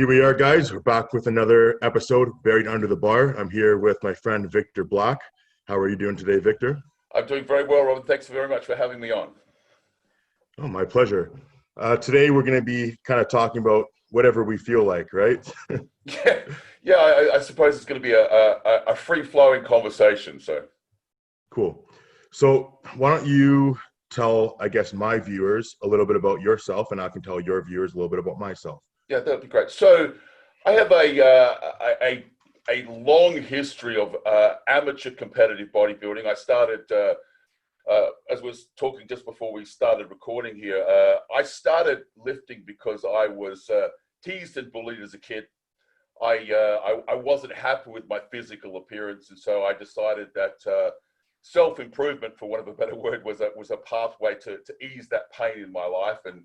Here we are, guys. We're back with another episode, Buried Under the Bar. I'm here with my friend, Victor Black. How are you doing today, Victor? I'm doing very well, Robin. Thanks very much for having me on. Oh, my pleasure. Today, we're going to be kind of talking about whatever we feel like, right? I suppose it's going to be a free-flowing conversation. So, cool. So why don't you tell, I guess, my viewers a little bit about yourself, and I can tell your viewers a little bit about myself. Yeah, that'd be great. So, I have a long history of amateur competitive bodybuilding. I started, as we was talking just before we started recording here, I started lifting because I was teased and bullied as a kid. I wasn't happy with my physical appearance, and so I decided that self-improvement, for want of a better word, was a pathway to ease that pain in my life, and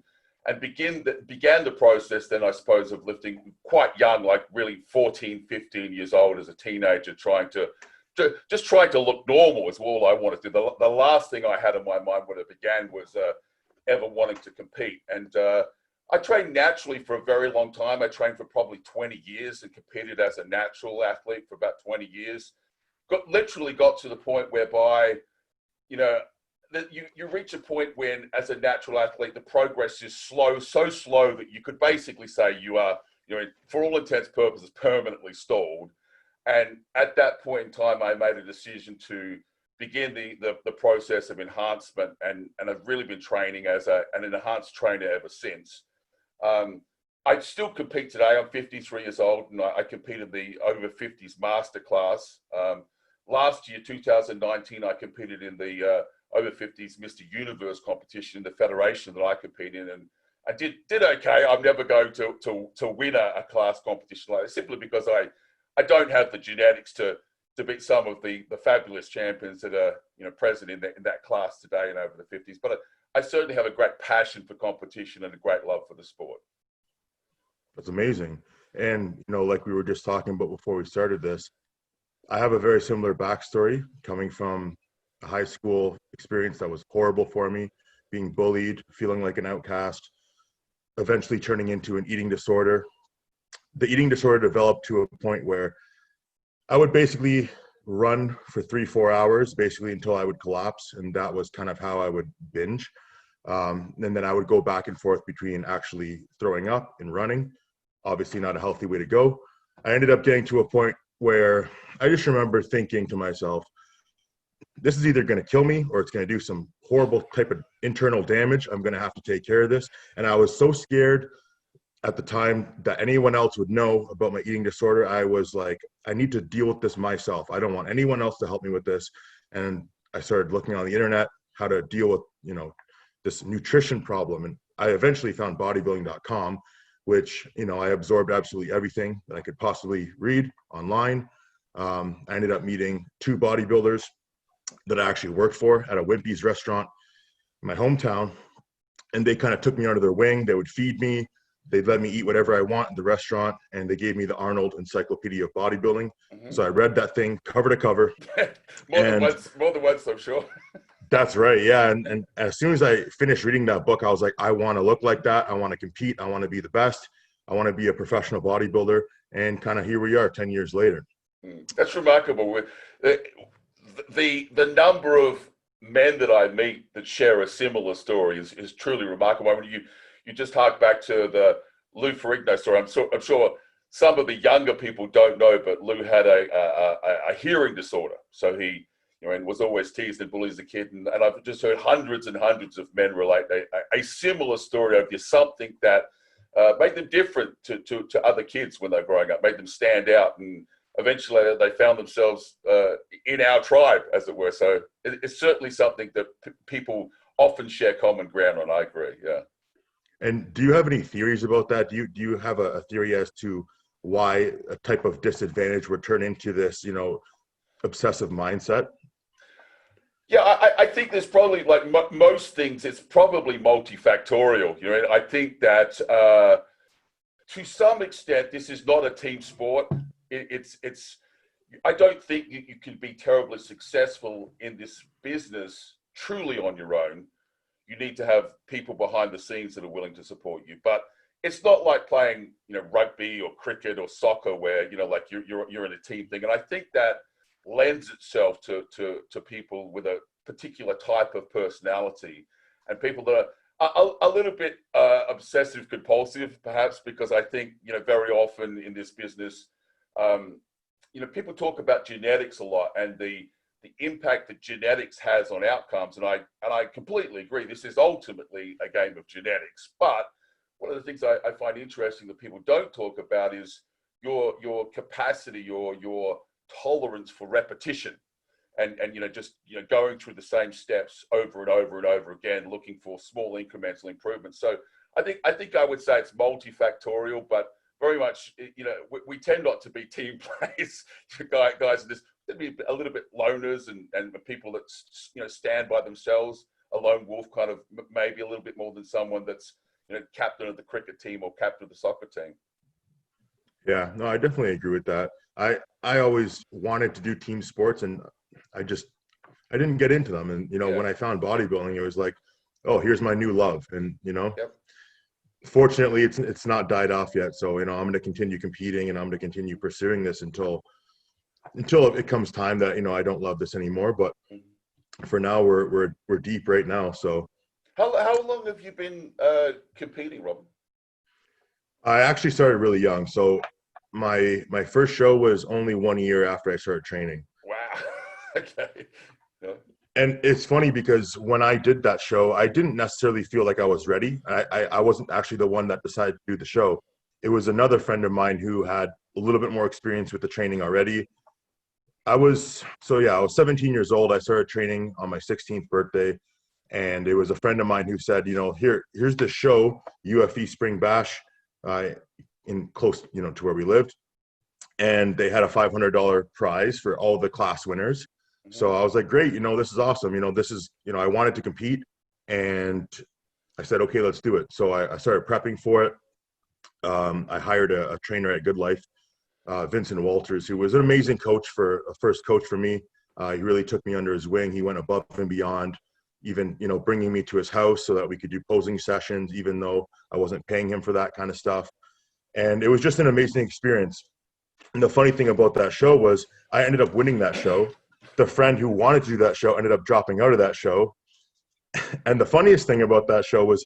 began the process then, I suppose, of lifting quite young, like really 14, 15 years old as a teenager, trying to look normal is all I wanted to do. The last thing I had in my mind when it began was ever wanting to compete. And I trained naturally for a very long time. I trained for probably 20 years and competed as a natural athlete for about 20 years. Literally got to the point whereby, that you reach a point when, as a natural athlete, the progress is slow, so slow that you could basically say you are, for all intents and purposes, permanently stalled. And at that point in time, I made a decision to begin the process of enhancement, and I've really been training as an enhanced trainer ever since. I still compete today. I'm 53 years old, and I compete in the over 50s master class. Last year, 2019, I competed in the over 50s Mr. Universe competition, the federation that I compete in, and I did okay. I'm never going to win a class competition like that, simply because I don't have the genetics to beat some of the fabulous champions that are present in that class today and over the 50s. But I certainly have a great passion for competition and a great love for the sport. That's amazing. And like we were just talking about before we started this, I have a very similar backstory, coming from a high school experience that was horrible for me, being bullied, feeling like an outcast, eventually turning into an eating disorder. The eating disorder developed to a point where I would basically run for 3-4 hours, basically until I would collapse. And that was kind of how I would binge. And then I would go back and forth between actually throwing up and running. Obviously not a healthy way to go. I ended up getting to a point where I just remember thinking to myself, this is either going to kill me or it's going to do some horrible type of internal damage. I'm going to have to take care of this. And I was so scared at the time that anyone else would know about my eating disorder. I was like, I need to deal with this myself. I don't want anyone else to help me with this. And I started looking on the internet how to deal with, this nutrition problem. And I eventually found bodybuilding.com, which, I absorbed absolutely everything that I could possibly read online. I ended up meeting 2 bodybuilders that I actually worked for at a Wimpy's restaurant in my hometown. And they kind of took me under their wing. They would feed me. They'd let me eat whatever I want in the restaurant. And they gave me the Arnold Encyclopedia of Bodybuilding. Mm-hmm. So I read that thing cover to cover. more than once, I'm sure. That's right. Yeah. And as soon as I finished reading that book, I was like, I want to look like that. I want to compete. I want to be the best. I want to be a professional bodybuilder. And kind of here we are 10 years later. That's remarkable. The number of men that I meet that share a similar story is truly remarkable. I mean, you just hark back to the Lou Ferrigno story. I'm sure some of the younger people don't know, but Lou had a hearing disorder. So he and was always teased and bullied as a kid. And I've just heard hundreds and hundreds of men relate a similar story of something that made them different to other kids when they're growing up, made them stand out, and eventually they found themselves in our tribe, as it were. So it's certainly something that people often share common ground on. I agree, yeah. And do you have any theories about that? Do you have a theory as to why a type of disadvantage would turn into this, obsessive mindset? Yeah, I think there's probably, like most things, it's probably multifactorial. I think that to some extent, this is not a team sport. I don't think you can be terribly successful in this business truly on your own. You need to have people behind the scenes that are willing to support you. But it's not like playing, rugby or cricket or soccer where, like you're in a team thing. And I think that lends itself to people with a particular type of personality, and people that are a little bit obsessive compulsive, perhaps, because I think, very often in this business, people talk about genetics a lot and the impact that genetics has on outcomes. And I completely agree. This is ultimately a game of genetics. But one of the things I find interesting that people don't talk about is your capacity, your tolerance for repetition, and just going through the same steps over and over and over again, looking for small incremental improvements. So I think I would say it's multifactorial, but very much, we tend not to be team players, guys. And there'd be a little bit loners and people that stand by themselves, a lone wolf kind of, maybe a little bit more than someone that's captain of the cricket team or captain of the soccer team. Yeah, no, I definitely agree with that. I always wanted to do team sports, and I didn't get into them. And when I found bodybuilding, it was like, oh, here's my new love. And Yep. Fortunately, it's not died off yet. So I'm going to continue competing, and I'm going to continue pursuing this until it comes time that I don't love this anymore. But for now, we're deep right now. So how long have you been competing, Robin? I actually started really young. So my first show was only 1 year after I started training. Wow. Okay. Yeah. And it's funny because when I did that show, I didn't necessarily feel like I was ready. I wasn't actually the one that decided to do the show. It was another friend of mine who had a little bit more experience with the training already. I was 17 years old. I started training on my 16th birthday. And it was a friend of mine who said, here's the show, UFE Spring Bash, in close, to where we lived. And they had a $500 prize for all the class winners. So I was like, great, this is awesome. This is, I wanted to compete, and I said, okay, let's do it. So I started prepping for it. I hired a trainer at Good Life, Vincent Walters, who was an amazing coach, a first coach for me. He really took me under his wing. He went above and beyond, even, bringing me to his house so that we could do posing sessions, even though I wasn't paying him for that kind of stuff. And it was just an amazing experience. And the funny thing about that show was I ended up winning that show. The friend who wanted to do that show ended up dropping out of that show. And the funniest thing about that show was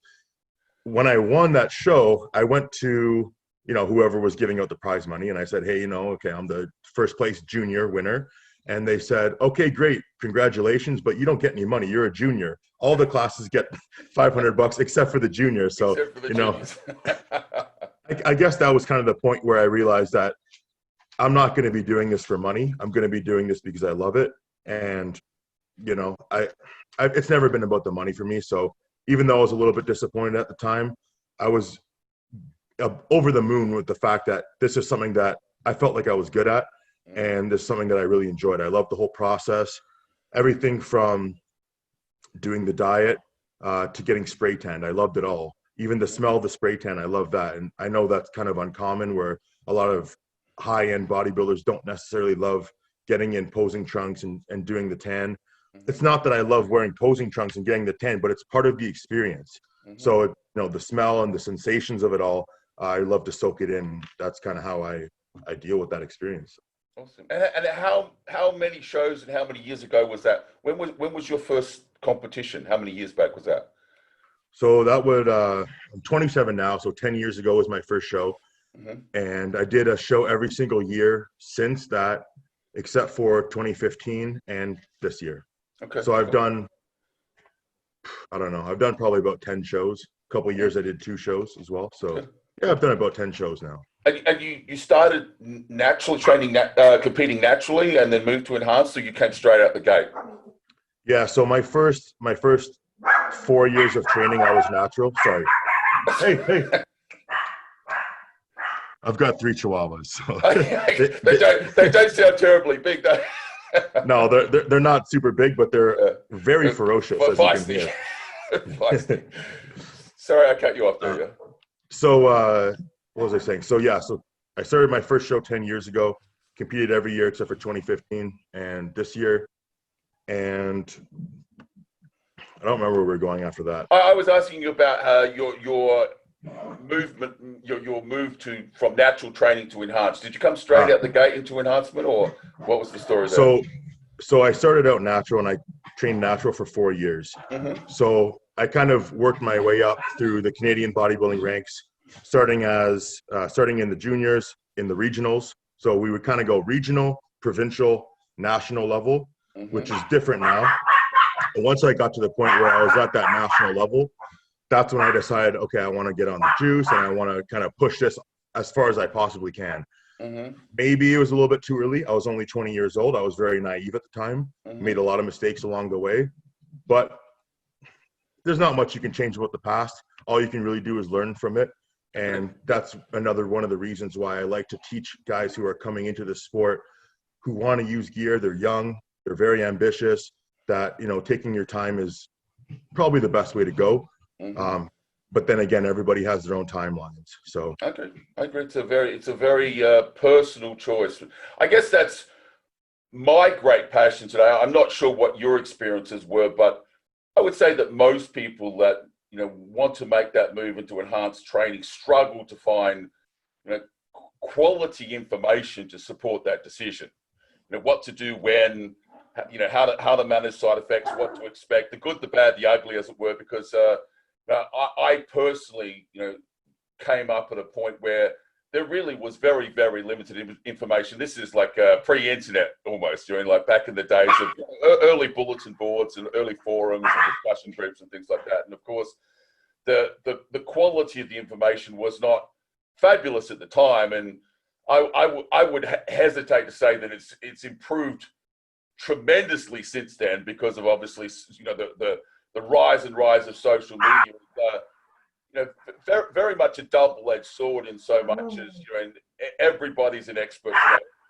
when I won that show, I went to, whoever was giving out the prize money. And I said, hey, okay, I'm the first place junior winner. And they said, okay, great. Congratulations. But you don't get any money. You're a junior. All the classes get $500 except for the juniors. So, I guess that was kind of the point where I realized that I'm not going to be doing this for money. I'm going to be doing this because I love it. And, it's never been about the money for me. So even though I was a little bit disappointed at the time, I was over the moon with the fact that this is something that I felt like I was good at. And this is something that I really enjoyed. I loved the whole process, everything from doing the diet to getting spray tanned. I loved it all. Even the smell of the spray tan, I love that. And I know that's kind of uncommon, where a lot of high-end bodybuilders don't necessarily love getting in posing trunks and doing the tan. It's not that I love wearing posing trunks and getting the tan, but it's part of the experience. So, the smell and the sensations of it all, I love to soak it in. That's kind of how I deal with that experience. Awesome. And how many shows and how many years ago was that? When was your first competition? How many years back was that? So that would, I'm 27 now. So 10 years ago was my first show. And I did a show every single year since that, except for 2015 and this year. Okay. So I've done, I've done probably about 10 shows. A couple of years I did 2 shows as well. So yeah, I've done about 10 shows now. And you started naturally training, competing naturally, and then moved to Enhanced, so you came straight out the gate? Yeah, so my first 4 years of training, I was natural. Sorry. Hey. I've got 3 Chihuahuas. So they don't sound terribly big, though. No, they're not super big, but they're very ferocious, as you can hear. Feisty. Sorry, I cut you off there. So what was I saying? So I started my first show 10 years ago, competed every year except for 2015 and this year. And I don't remember where we're going after that. I was asking you about your movement, your move from natural training to enhanced? Did you come straight out the gate into enhancement, or what was the story there? So I started out natural and I trained natural for 4 years. Mm-hmm. So I kind of worked my way up through the Canadian bodybuilding ranks, starting in the juniors, in the regionals. So we would kind of go regional, provincial, national level, Mm-hmm. which is different now. And once I got to the point where I was at that national level, that's when I decided, okay, I want to get on the juice and I want to kind of push this as far as I possibly can. Mm-hmm. Maybe it was a little bit too early. I was only 20 years old. I was very naive at the time, Mm-hmm. made a lot of mistakes along the way, but there's not much you can change about the past. All you can really do is learn from it. And that's another one of the reasons why I like to teach guys who are coming into the sport, who want to use gear. They're young, they're very ambitious, that, taking your time is probably the best way to go. Mm-hmm. But then again, everybody has their own timelines. So I agree. It's a very personal choice. I guess that's my great passion today. I'm not sure what your experiences were, but I would say that most people that want to make that move into enhanced training struggle to find quality information to support that decision. What to do when, how to manage side effects, what to expect, the good, the bad, the ugly, as it were, because I personally, came up at a point where there really was very, very limited information. This is like pre-internet almost, like back in the days of early bulletin boards and early forums and discussion groups and things like that. And of course, the quality of the information was not fabulous at the time. And I would hesitate to say that it's improved tremendously since then, because of obviously, the rise of social media. Very, very much a double-edged sword in so much as everybody's an expert.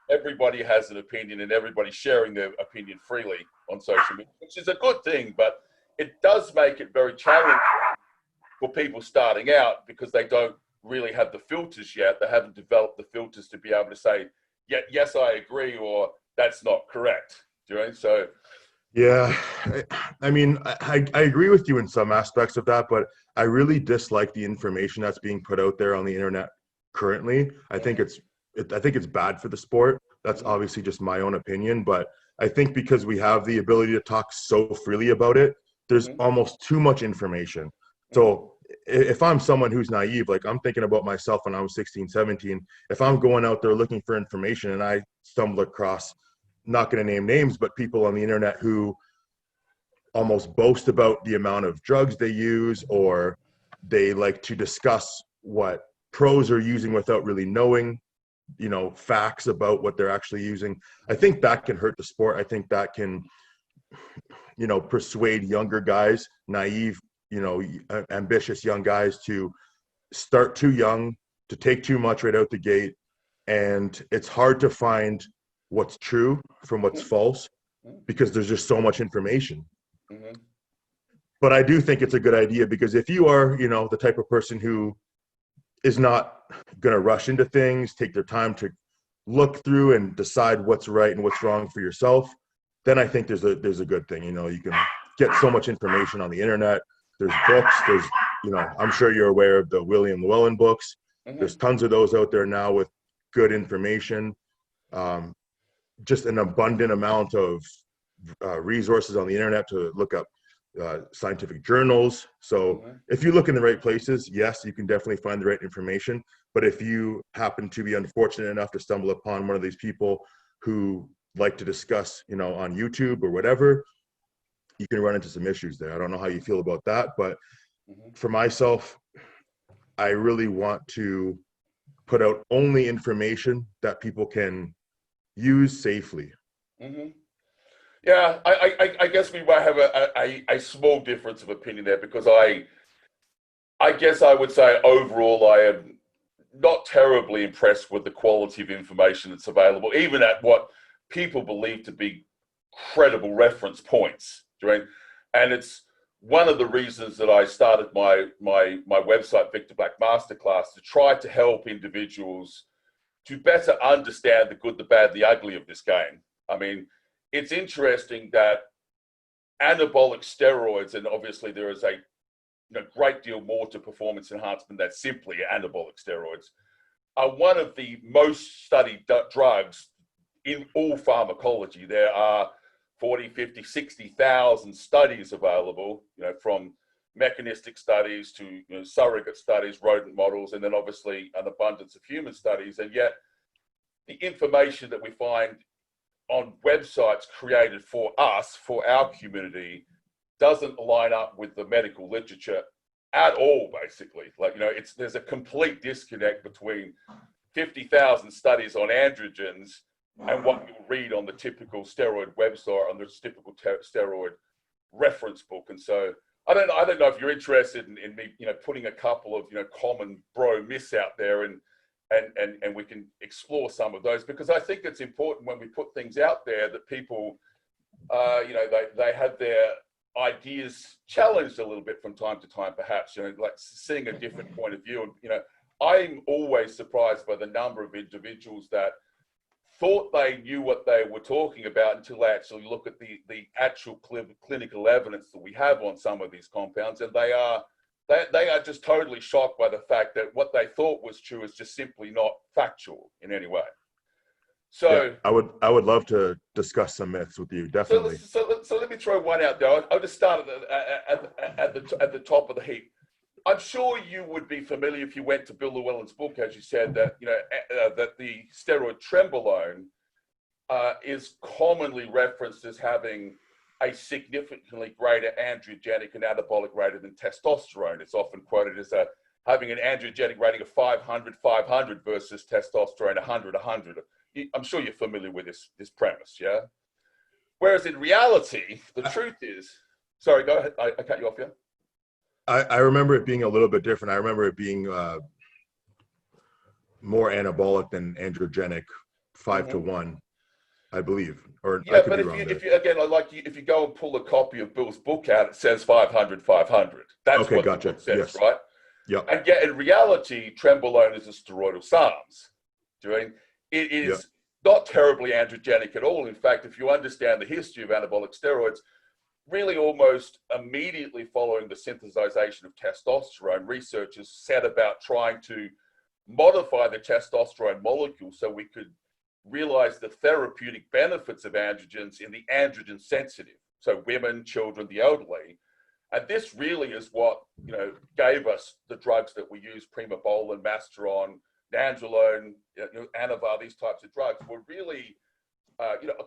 Everybody has an opinion, and everybody's sharing their opinion freely on social media, which is a good thing. But it does make it very challenging for people starting out, because they don't really have the filters yet. They haven't developed the filters to be able to say, yeah, yes, I agree, or that's not correct. So. Yeah, I mean, I agree with you in some aspects of that, but I really dislike the information that's being put out there on the internet currently. I think it's bad for the sport. That's obviously just my own opinion, but I think because we have the ability to talk so freely about it, there's almost too much information. So if I'm someone who's naive, like I'm thinking about myself when I was 16, 17, if I'm going out there looking for information and I stumble across, not going to name names, but people on the internet who almost boast about the amount of drugs they use, or they like to discuss what pros are using without really knowing, facts about what they're actually using. I think that can hurt the sport. I think that can, persuade younger guys, naive, ambitious young guys, to start too young, to take too much right out the gate. And it's hard to find what's true from what's false, because there's just so much information. But I do think it's a good idea, because if you are, the type of person who is not going to rush into things, take their time to look through and decide what's right and what's wrong for yourself, then I think there's a good thing. You can get so much information on the internet. There's books. There's, I'm sure you're aware of the William Llewellyn books. There's tons of those out there now with good information. Just an abundant amount of resources on the internet to look up scientific journals. So if you look in the right places, yes, you can definitely find the right information. But if you happen to be unfortunate enough to stumble upon one of these people who like to discuss, on YouTube or whatever, you can run into some issues there. I don't know how you feel about that, but for myself, I really want to put out only information that people can use safely. Yeah, I guess we might have a small difference of opinion there, because I guess I would say overall I am not terribly impressed with the quality of information that's available, even at what people believe to be credible reference points. And it's one of the reasons that I started my website, Victor Black Masterclass, to try to help individuals to better understand the good, the bad, the ugly of this game. I mean, it's interesting that anabolic steroids, and obviously there is a great deal more to performance enhancement than simply anabolic steroids, are one of the most studied drugs in all pharmacology. There are 40, 50, 60,000 studies available, from mechanistic studies to surrogate studies, rodent models, and then obviously an abundance of human studies. And yet the information that we find on websites created for us, for our community, doesn't line up with the medical literature at all, basically. There's a complete disconnect between 50,000 studies on androgens and what you'll read on the typical steroid website, on the typical steroid reference book. And so I don't know if you're interested in me, putting a couple of, common bro myths out there, and we can explore some of those, because I think it's important when we put things out there that people, they have their ideas challenged a little bit from time to time, perhaps, like seeing a different point of view. And, I'm always surprised by the number of individuals that thought they knew what they were talking about until they actually look at the actual clinical evidence that we have on some of these compounds, and they are just totally shocked by the fact that what they thought was true is just simply not factual in any way. So yeah, I would love to discuss some myths with you, definitely. So let me throw one out there. I'll just start at the top of the heap. I'm sure you would be familiar, if you went to Bill Llewellyn's book, as you said, that that the steroid trenbolone is commonly referenced as having a significantly greater androgenic and anabolic rating than testosterone. It's often quoted as having an androgenic rating of 500 versus testosterone 100. I'm sure you're familiar with this premise, yeah? Whereas in reality, the truth is, sorry, go ahead. I cut you off, yeah? I remember it being a little bit different. I remember it being more anabolic than androgenic, 5 to 1, I believe. Or yeah, I could but be if wrong you, there. if you again, if you go and pull a copy of Bill's book out, it says 500. That's Okay, what gotcha. the book says, Yes. right? Yep. And yet, in reality, trenbolone is a steroidal SARMs. It is not terribly androgenic at all. In fact, if you understand the history of anabolic steroids, really almost immediately following the synthesization of testosterone, researchers set about trying to modify the testosterone molecule so we could realize the therapeutic benefits of androgens in the androgen sensitive, so women, children, the elderly. And this really is what gave us the drugs that we use: primobolan, masteron, nandrolone, anavar. These types of drugs were really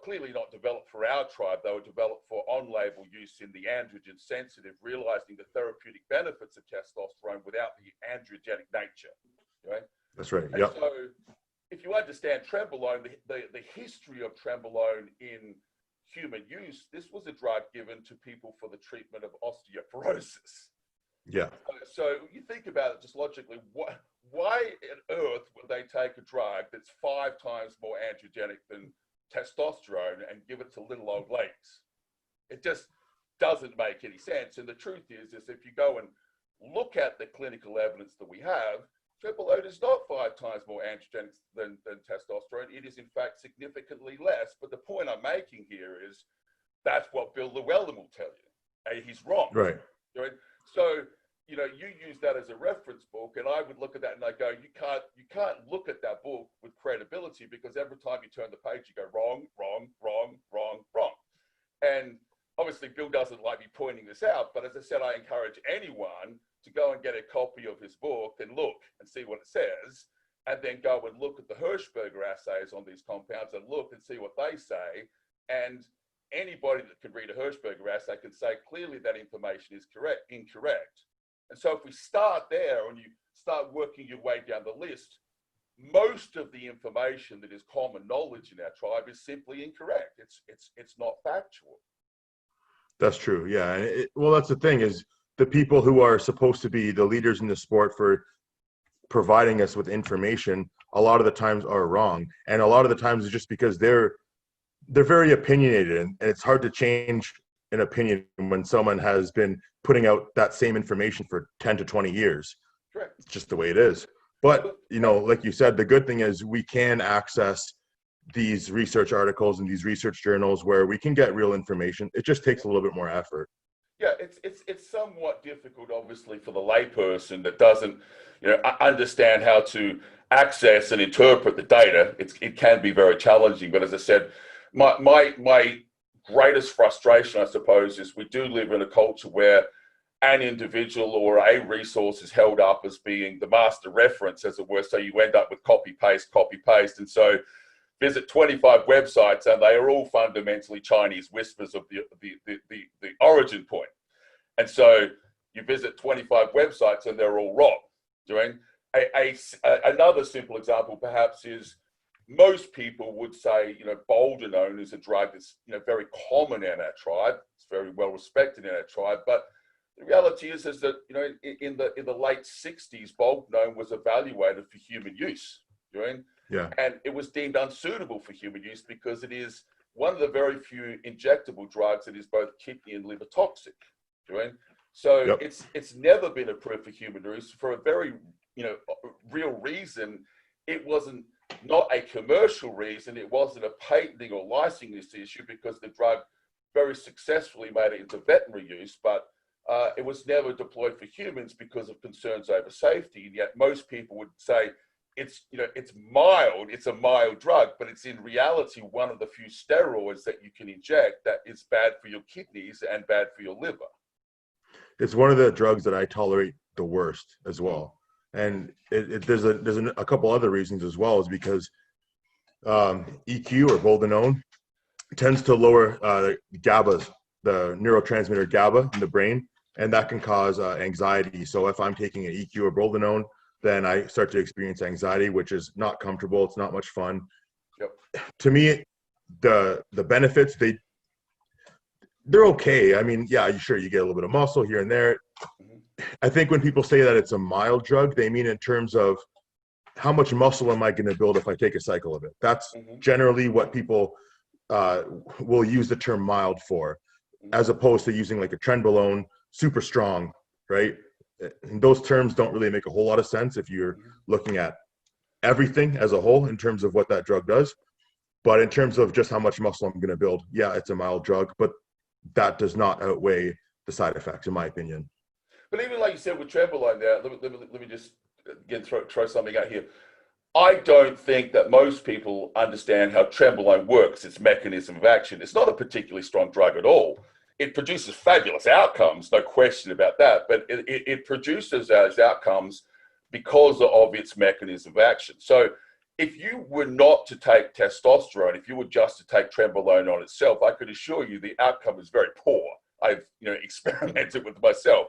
clearly not developed for our tribe. They were developed for on-label use in the androgen sensitive, realizing the therapeutic benefits of testosterone without the androgenic nature. Right? That's right. And so if you understand trenbolone, the history of trenbolone in human use, this was a drug given to people for the treatment of osteoporosis. Yeah. So you think about it just logically, why on earth would they take a drug that's 5 times more androgenic than testosterone and give it to little old ladies? It just doesn't make any sense. And the truth is if you go and look at the clinical evidence that we have, trenbolone is not 5 times more androgenic than testosterone. It is in fact significantly less. But the point I'm making here is that's what Bill Llewellyn will tell you. He's wrong. Right. So you use that as a reference book, and I would look at that and I go, you can't look at that book with credibility, because every time you turn the page, you go wrong. And obviously, Bill doesn't like me pointing this out, but as I said, I encourage anyone to go and get a copy of his book and look and see what it says, and then go and look at the Hirschberger assays on these compounds and look and see what they say. And anybody that can read a Hirschberger assay can say clearly that information is incorrect. And so if we start there and you start working your way down the list, most of the information that is common knowledge in our tribe is simply incorrect. It's not factual. That's true. Yeah. Well, that's the thing, is the people who are supposed to be the leaders in the sport for providing us with information, a lot of the times are wrong. And a lot of the times it's just because they're very opinionated, and it's hard to change an opinion when someone has been putting out that same information for 10 to 20 years. Correct. It's just the way it is. But, like you said, the good thing is we can access these research articles and these research journals where we can get real information. It just takes a little bit more effort. Yeah, it's somewhat difficult, obviously, for the layperson that doesn't, understand how to access and interpret the data. It can be very challenging. But as I said, my greatest frustration, I suppose, is we do live in a culture where an individual or a resource is held up as being the master reference, as it were. So you end up with copy paste, and so visit 25 websites, and they are all fundamentally Chinese whispers of the origin point. And so you visit 25 websites, and they're all wrong. Doing another simple example, perhaps, is most people would say, boldenone is a drug that's very common in our tribe. It's very well respected in our tribe, but the reality is that in the late 60s, boldenone was evaluated for human use. Yeah. And it was deemed unsuitable for human use because it is one of the very few injectable drugs that is both kidney and liver toxic. So Yep. it's never been approved for human use for a very real reason. It wasn't not a commercial reason. It wasn't a patenting or licensing issue, because the drug very successfully made it into veterinary use, but it was never deployed for humans because of concerns over safety. And yet most people would say it's mild, it's a mild drug, but it's in reality one of the few steroids that you can inject that is bad for your kidneys and bad for your liver. It's one of the drugs that I tolerate the worst as well. And there's a couple other reasons as well, is because EQ, or boldenone, tends to lower GABAs, the neurotransmitter GABA in the brain, and that can cause anxiety. So if I'm taking an EQ or boldenone, then I start to experience anxiety, which is not comfortable. It's not much fun. Yep. To me, the benefits, they're okay. I mean, yeah, sure, you get a little bit of muscle here and there. I think when people say that it's a mild drug, they mean in terms of how much muscle am I going to build if I take a cycle of it. That's generally what people will use the term mild for, as opposed to using like a trenbolone, super strong, right? And those terms don't really make a whole lot of sense if you're looking at everything as a whole in terms of what that drug does. But in terms of just how much muscle I'm going to build, yeah, it's a mild drug, but that does not outweigh the side effects, in my opinion. But even like you said with trenbolone there, let me just again throw something out here. I don't think that most people understand how trenbolone works, its mechanism of action. It's not a particularly strong drug at all. It produces fabulous outcomes, no question about that, but it produces those outcomes because of its mechanism of action. So if you were not to take testosterone, if you were just to take trenbolone on itself, I could assure you the outcome is very poor. I've experimented with myself.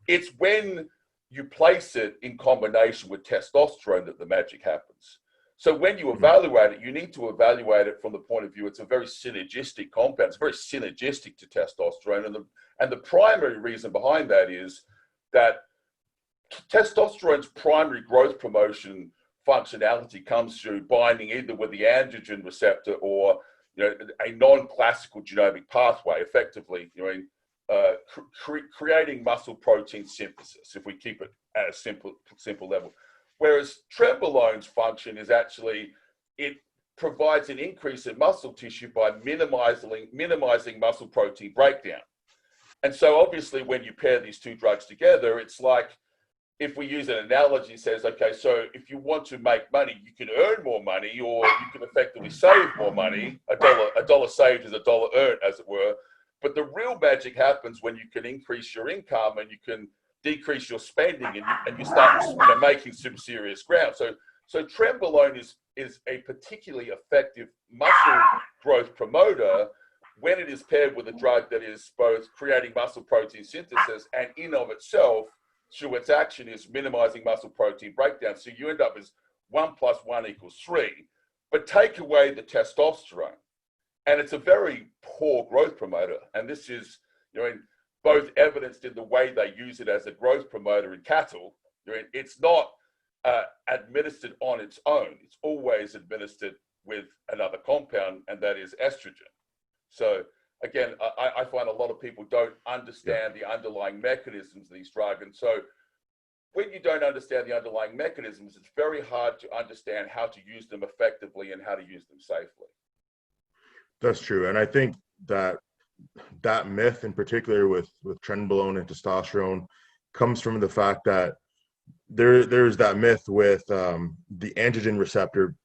It's when you place it in combination with testosterone that the magic happens. So when you evaluate it, you need to evaluate it from the point of view, it's a very synergistic compound. It's very synergistic to testosterone. And the primary reason behind that is that testosterone's primary growth promotion functionality comes through binding either with the androgen receptor or a non-classical genomic pathway, effectively creating muscle protein synthesis, if we keep it at a simple level. Whereas trenbolone's function is actually, it provides an increase in muscle tissue by minimizing muscle protein breakdown. And so obviously when you pair these two drugs together, it's like, if we use an analogy, it says, okay, so if you want to make money, you can earn more money, or you can effectively save more money. A dollar saved is a dollar earned, as it were. But the real magic happens when you can increase your income and you can decrease your spending, and you start making some serious ground. So trenbolone is a particularly effective muscle growth promoter when it is paired with a drug that is both creating muscle protein synthesis and in of itself, through its action, is minimizing muscle protein breakdown. So you end up as 1 + 1 = 3, but take away the testosterone. And it's a very poor growth promoter. And this is both evidenced in the way they use it as a growth promoter in cattle. It's not administered on its own. It's always administered with another compound, and that is estrogen. So again, I find a lot of people don't understand the underlying mechanisms of these drugs. And so when you don't understand the underlying mechanisms, it's very hard to understand how to use them effectively and how to use them safely. That's true. And I think that that myth in particular with trenbolone and testosterone comes from the fact that there's that myth with the androgen receptor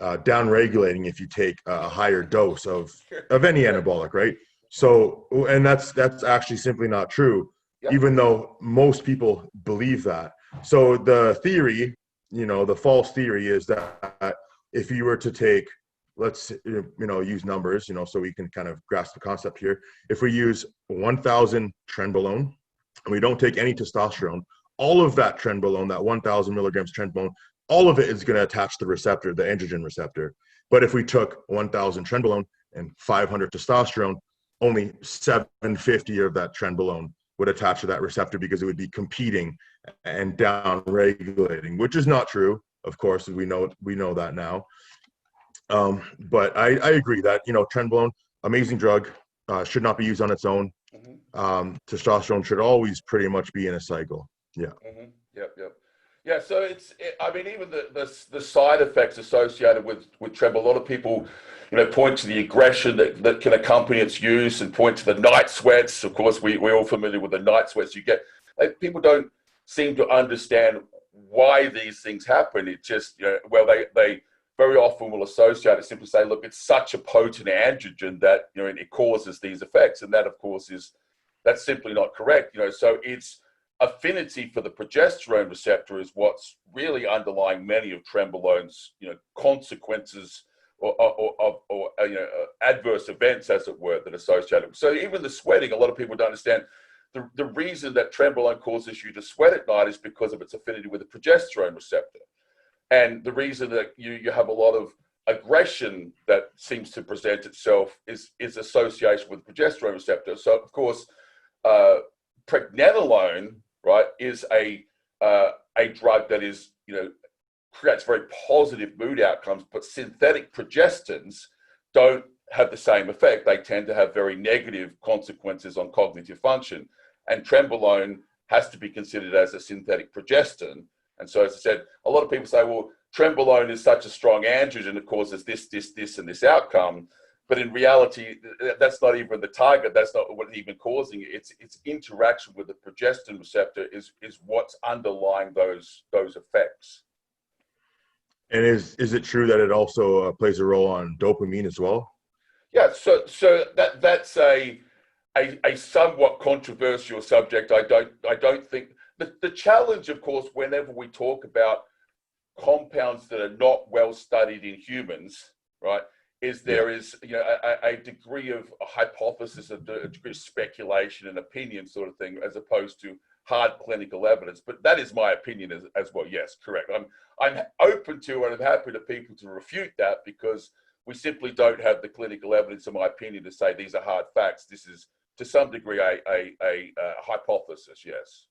downregulating if you take a higher dose of any anabolic, right? So, and that's actually simply not true, even though most people believe that. So the theory, the false theory is that if you were to take, let's use numbers, so we can kind of grasp the concept here. If we use 1,000 trenbolone and we don't take any testosterone, all of that trenbolone, that 1,000 milligrams trenbolone, all of it is going to attach to the receptor, the androgen receptor. But if we took 1,000 trenbolone and 500 testosterone, only 750 of that trenbolone would attach to that receptor because it would be competing and down regulating, which is not true, of course, as we know that now. But I agree that, trenbolone, amazing drug, should not be used on its own. Testosterone should always pretty much be in a cycle. Yeah. Yep. Yeah, so even the side effects associated with trenbolone, a lot of people, point to the aggression that can accompany its use and point to the night sweats. Of course, we're all familiar with the night sweats you get. People don't seem to understand why these things happen. It just, they very often will associate it, simply say, look, it's such a potent androgen that, it causes these effects. And that, of course, that's simply not correct. So it's affinity for the progesterone receptor is what's really underlying many of trenbolone's, consequences or adverse events, as it were, that associated. So even the sweating, a lot of people don't understand the reason that trenbolone causes you to sweat at night is because of its affinity with the progesterone receptor. And the reason that you have a lot of aggression that seems to present itself is association with the progesterone receptor. So, of course, pregnenolone, right, is a drug that is, creates very positive mood outcomes, but synthetic progestins don't have the same effect. They tend to have very negative consequences on cognitive function. And trenbolone has to be considered as a synthetic progestin. And so, as I said, a lot of people say, well, trenbolone is such a strong androgen, it causes this, and this outcome. But in reality, that's not even the target. That's not what even causing it. Its interaction with the progestin receptor is what's underlying those effects. And is it true that it also plays a role on dopamine as well? Yeah. So that's a somewhat controversial subject. I don't think the challenge, of course, whenever we talk about compounds that are not well studied in humans, right, is there is a degree of a hypothesis, a degree of speculation and opinion sort of thing, as opposed to hard clinical evidence. But that is my opinion as well. Yes, correct. I'm open to and I'm happy to people to refute that, because we simply don't have the clinical evidence, in my opinion, to say these are hard facts. This is to some degree a hypothesis. Yes.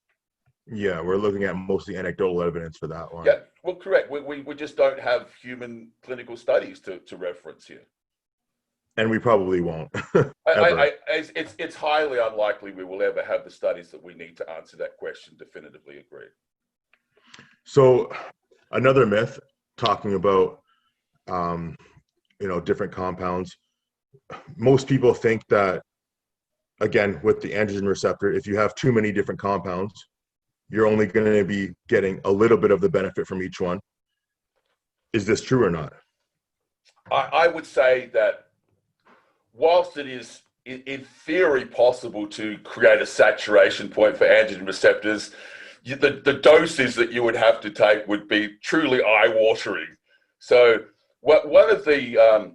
Yeah, we're looking at mostly anecdotal evidence for that one. Yeah, well, correct. We just don't have human clinical studies to reference here. And we probably won't. It's highly unlikely we will ever have the studies that we need to answer that question definitively. Agreed. So another myth talking about, different compounds. Most people think that, again, with the androgen receptor, if you have too many different compounds, you're only going to be getting a little bit of the benefit from each one. Is this true or not? I would say that whilst it is in theory possible to create a saturation point for androgen receptors, the doses that you would have to take would be truly eye-watering. So one of the,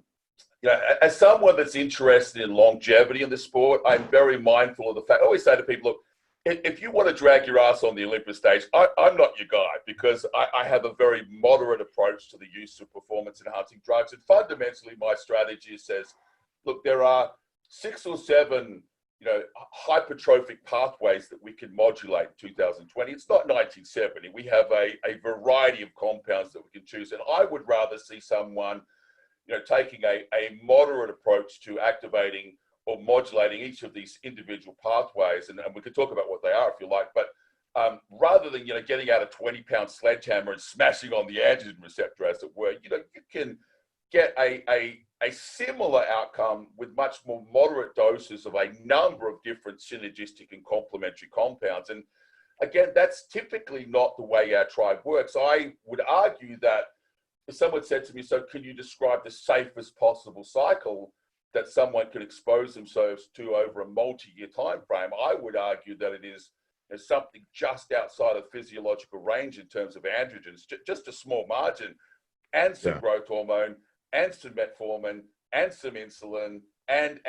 as someone that's interested in longevity in the sport, I'm very mindful of the fact, I always say to people, look, if you want to drag your ass on the Olympus stage, I'm not your guy, because I have a very moderate approach to the use of performance-enhancing drugs. And fundamentally, my strategy says, look, there are 6 or 7, hypertrophic pathways that we can modulate in 2020. It's not 1970. We have a variety of compounds that we can choose. And I would rather see someone, taking a moderate approach to activating or modulating each of these individual pathways, and we could talk about what they are if you like, but rather than getting out a 20-pound sledgehammer and smashing on the androgen receptor, as it were, you can get a a similar outcome with much more moderate doses of a number of different synergistic and complementary compounds. And again, that's typically not the way our tribe works. I would argue that if someone said to me, so can you describe the safest possible cycle that someone could expose themselves to over a multi-year time frame, I would argue that it is something just outside of physiological range in terms of androgens, just a small margin, and some growth hormone, and some metformin, and some insulin, and.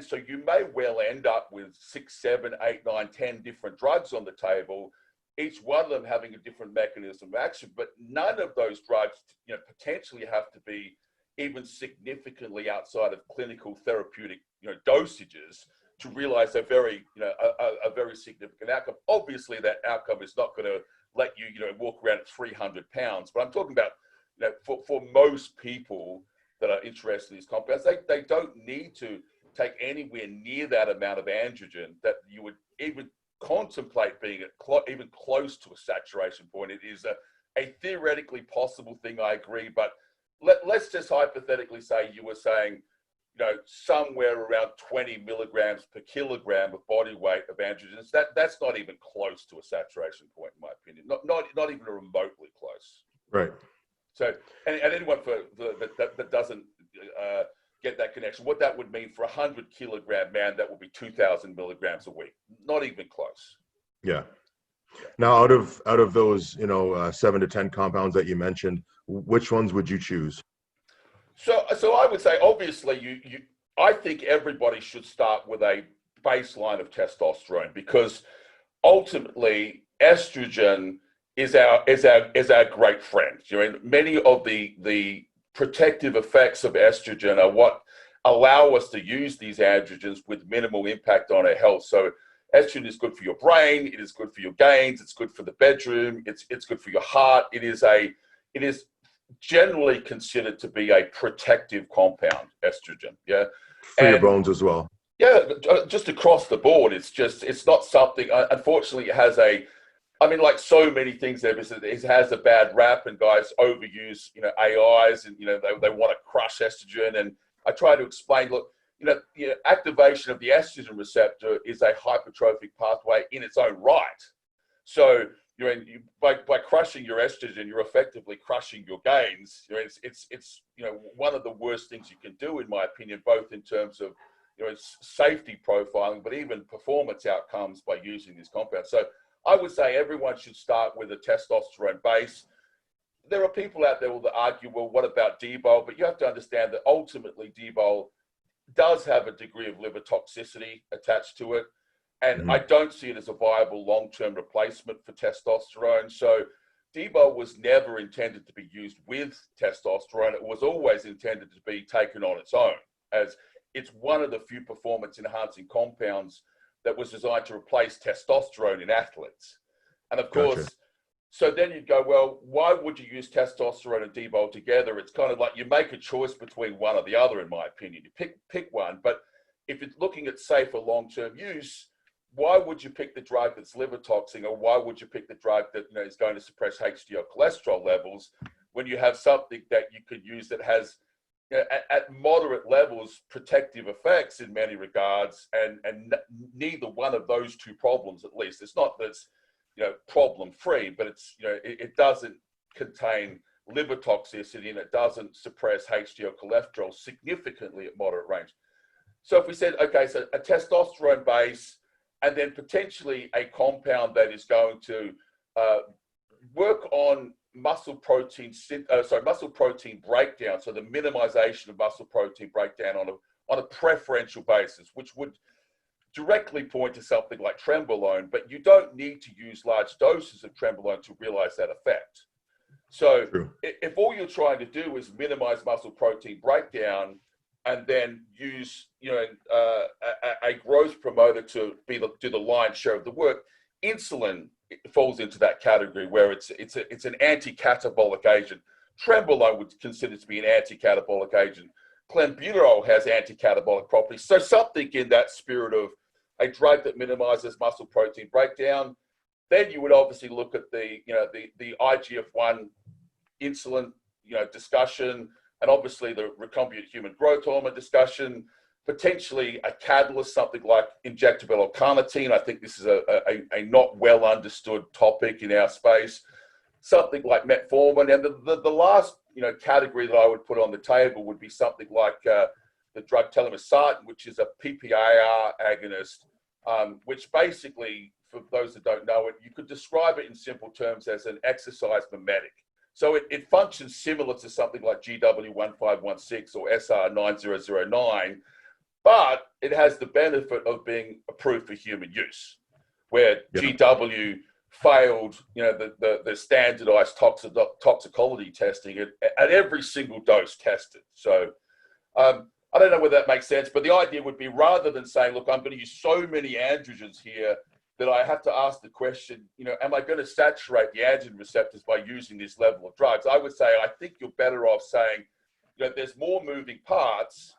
So you may well end up with 6, 7, 8, 9, 10 different drugs on the table, each one of them having a different mechanism of action, but none of those drugs, potentially have to be even significantly outside of clinical therapeutic, dosages to realize a very, a very significant outcome. Obviously, that outcome is not going to let you, walk around at 300 pounds, but I'm talking about, for most people that are interested in these compounds, they don't need to take anywhere near that amount of androgen that you would even contemplate being even close to a saturation point. It is a theoretically possible thing, I agree, but let's just hypothetically say you were saying, somewhere around 20 milligrams per kilogram of body weight of androgens. That's not even close to a saturation point, in my opinion. Not even remotely close. Right. So, and anyone that doesn't get that connection, what that would mean for 100 kilogram man, that would be 2,000 milligrams a week. Not even close. Yeah. Now, out of those, 7 to 10 compounds that you mentioned, which ones would you choose? So I would say, obviously, I think everybody should start with a baseline of testosterone, because ultimately estrogen is our great friend. Many of the protective effects of estrogen are what allow us to use these androgens with minimal impact on our health. So estrogen is good for your brain, it is good for your gains, it's good for the bedroom, it's good for your heart. It is generally considered to be a protective compound, estrogen. Yeah. For your bones as well. Yeah, just across the board. It's not something, unfortunately, it has like so many things, it has a bad rap, and guys overuse, AIs, and, they want to crush estrogen. And I try to explain, look, activation of the estrogen receptor is a hypertrophic pathway in its own right. So, by crushing your estrogen, you're effectively crushing your gains. It's one of the worst things you can do, in my opinion, both in terms of safety profiling, but even performance outcomes by using these compounds. So I would say everyone should start with a testosterone base. There are people out there that argue, well, what about debol? But you have to understand that ultimately debol does have a degree of liver toxicity attached to it. And I don't see it as a viable long-term replacement for testosterone. So debol was never intended to be used with testosterone. It was always intended to be taken on its own, as it's one of the few performance-enhancing compounds that was designed to replace testosterone in athletes. And of course, so then you'd go, well, why would you use testosterone and debol together? It's kind of like you make a choice between one or the other, in my opinion. You pick one, but if it's looking at safer long-term use, why would you pick the drug that's liver toxic, or why would you pick the drug that is going to suppress HDL cholesterol levels, when you have something that you could use that has at moderate levels protective effects in many regards, and neither one of those two problems, at least, it's not that it's problem free, but it's it doesn't contain liver toxicity, and it doesn't suppress HDL cholesterol significantly at moderate range. So if we said, okay, so a testosterone base, and then potentially a compound that is going to work on muscle protein breakdown, so the minimization of muscle protein breakdown on a preferential basis, which would directly point to something like trenbolone, but you don't need to use large doses of trenbolone to realize that effect. So if all you're trying to do is minimize muscle protein breakdown, and then use a growth promoter to do the lion's share of the work, insulin falls into that category, where it's an anti-catabolic agent. Trenbolone would consider to be an anti-catabolic agent. Clenbuterol has anti-catabolic properties. So something in that spirit of a drug that minimizes muscle protein breakdown. Then you would obviously look at the IGF-1 insulin discussion. and obviously the recombinant human growth hormone discussion, potentially a catalyst, something like injectable L-carnitine. I think this is a not well understood topic in our space. Something like metformin, and the last category that I would put on the table would be something like the drug telmisartan, which is a PPAR agonist, which basically, for those that don't know it, you could describe it in simple terms as an exercise mimetic. So it functions similar to something like GW1516 or SR9009, but it has the benefit of being approved for human use, where GW failed, the standardized toxicology testing at every single dose tested. So I don't know whether that makes sense, but the idea would be, rather than saying, look, I'm going to use so many androgens here that I have to ask the question, am I going to saturate the androgen receptors by using this level of drugs? I would say, I think you're better off saying, there's more moving parts.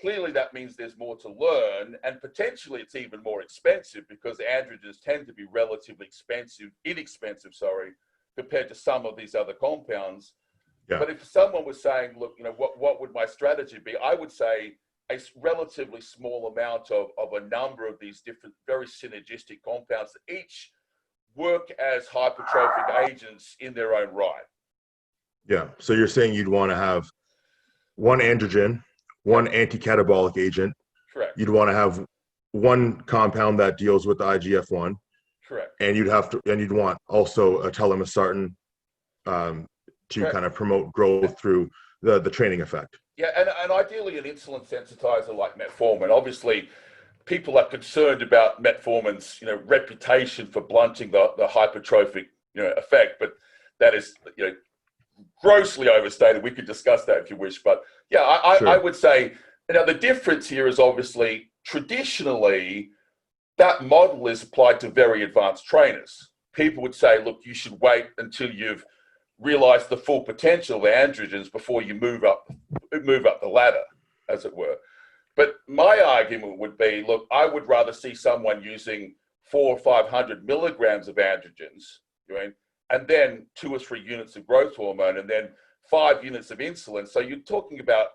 Clearly, that means there's more to learn, and potentially it's even more expensive, because androgens tend to be relatively inexpensive, compared to some of these other compounds. Yeah. But if someone was saying, look, what would my strategy be? I would say a relatively small amount of a number of these different, very synergistic compounds that each work as hypertrophic agents in their own right. Yeah. So you're saying you'd want to have one androgen, one anti-catabolic agent. Correct. You'd want to have one compound that deals with the IGF-1. Correct. And you'd want also a telmisartan to kind of promote growth through the training effect. Yeah, and ideally an insulin sensitizer like metformin. Obviously, people are concerned about metformin's reputation for blunting the hypertrophic effect, but that is grossly overstated. We could discuss that if you wish, but yeah, I would say the difference here is, obviously, traditionally that model is applied to very advanced trainers. People would say, look, you should wait until you've realized the full potential of the androgens before you move up the ladder, as it were. But my argument would be, look, I would rather see someone using 400 or 500 milligrams of androgens, and then 2 or 3 units of growth hormone, and then 5 units of insulin. So you're talking about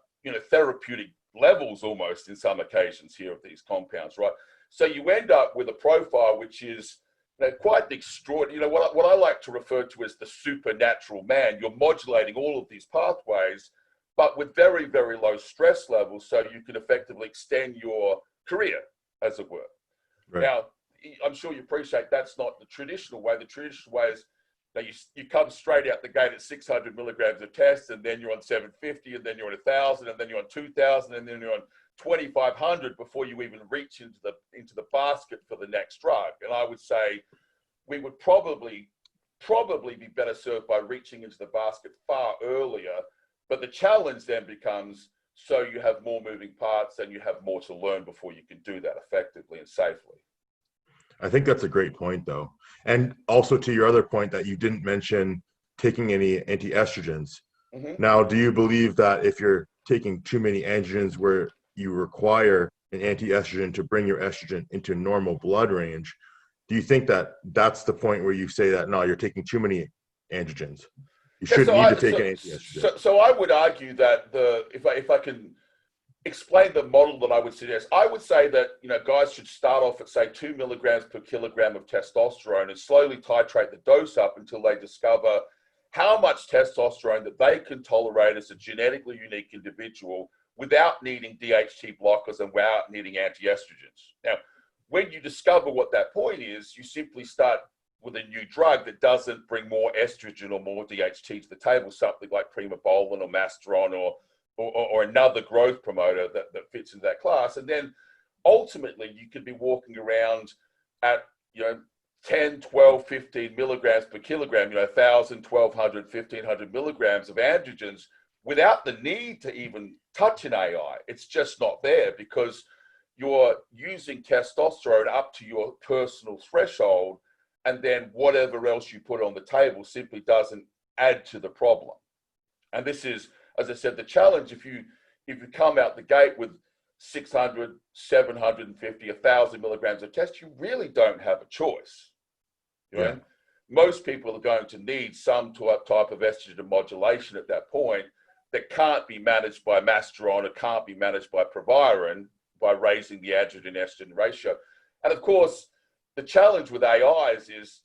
therapeutic levels almost in some occasions here of these compounds, right? So you end up with a profile which is quite extraordinary. What I like to refer to as the supernatural man. You're modulating all of these pathways, but with very, very low stress levels, so you can effectively extend your career, as it were. Right. Now, I'm sure you appreciate that's not the traditional way. The traditional way is that you come straight out the gate at 600 milligrams of test, and then you're on 750, and then you're on 1,000, and then you're on 2,000, and then you're on 2,500 before you even reach into the basket for the next drug. And I would say we would probably be better served by reaching into the basket far earlier. But the challenge then becomes, so you have more moving parts and you have more to learn before you can do that effectively and safely. I think that's a great point, though. And also, to your other point, that you didn't mention taking any anti-estrogens. Mm-hmm. Now, do you believe that if you're taking too many androgens where you require an anti-estrogen to bring your estrogen into normal blood range, do you think that that's the point where you say that, no, you're taking too many androgens? You shouldn't need to take an anti-estrogen. So I would argue that if I can explain the model that I would suggest, I would say that guys should start off at, say, 2 milligrams per kilogram of testosterone and slowly titrate the dose up until they discover how much testosterone that they can tolerate as a genetically unique individual without needing DHT blockers and without needing anti-estrogens. Now, when you discover what that point is, you simply start with a new drug that doesn't bring more estrogen or more DHT to the table, something like primobolan or masteron or another growth promoter that fits into that class. And then ultimately you could be walking around at 10, 12, 15 milligrams per kilogram, 1,000, 1,200, 1,500 milligrams of androgens without the need to even touch an AI. It's just not there because you're using testosterone up to your personal threshold, and then whatever else you put on the table simply doesn't add to the problem. And this is, as I said, the challenge. If you come out the gate with 600, 750, 1,000 milligrams of test, you really don't have a choice. You know? Most people are going to need some type of estrogen modulation at that point. that can't be managed by masteron, or can't be managed by proviron by raising the androgen-estrogen ratio. And of course, the challenge with AIs is,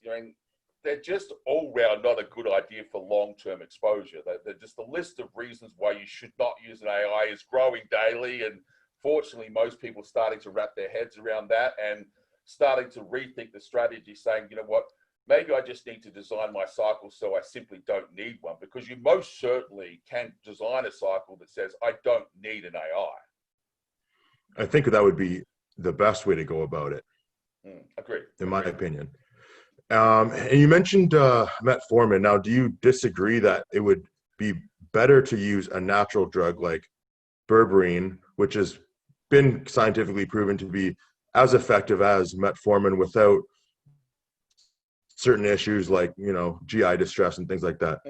they're just all round not a good idea for long-term exposure. They're just a list of reasons why you should not use an AI is growing daily. And fortunately, most people are starting to wrap their heads around that and starting to rethink the strategy, saying, you know what, maybe I just need to design my cycle so I simply don't need one, because you most certainly can design a cycle that says, I don't need an AI. I think that would be the best way to go about it. Agreed. In my opinion. And you mentioned metformin. Now, do you disagree that it would be better to use a natural drug like berberine, which has been scientifically proven to be as effective as metformin without certain issues like, GI distress and things like that?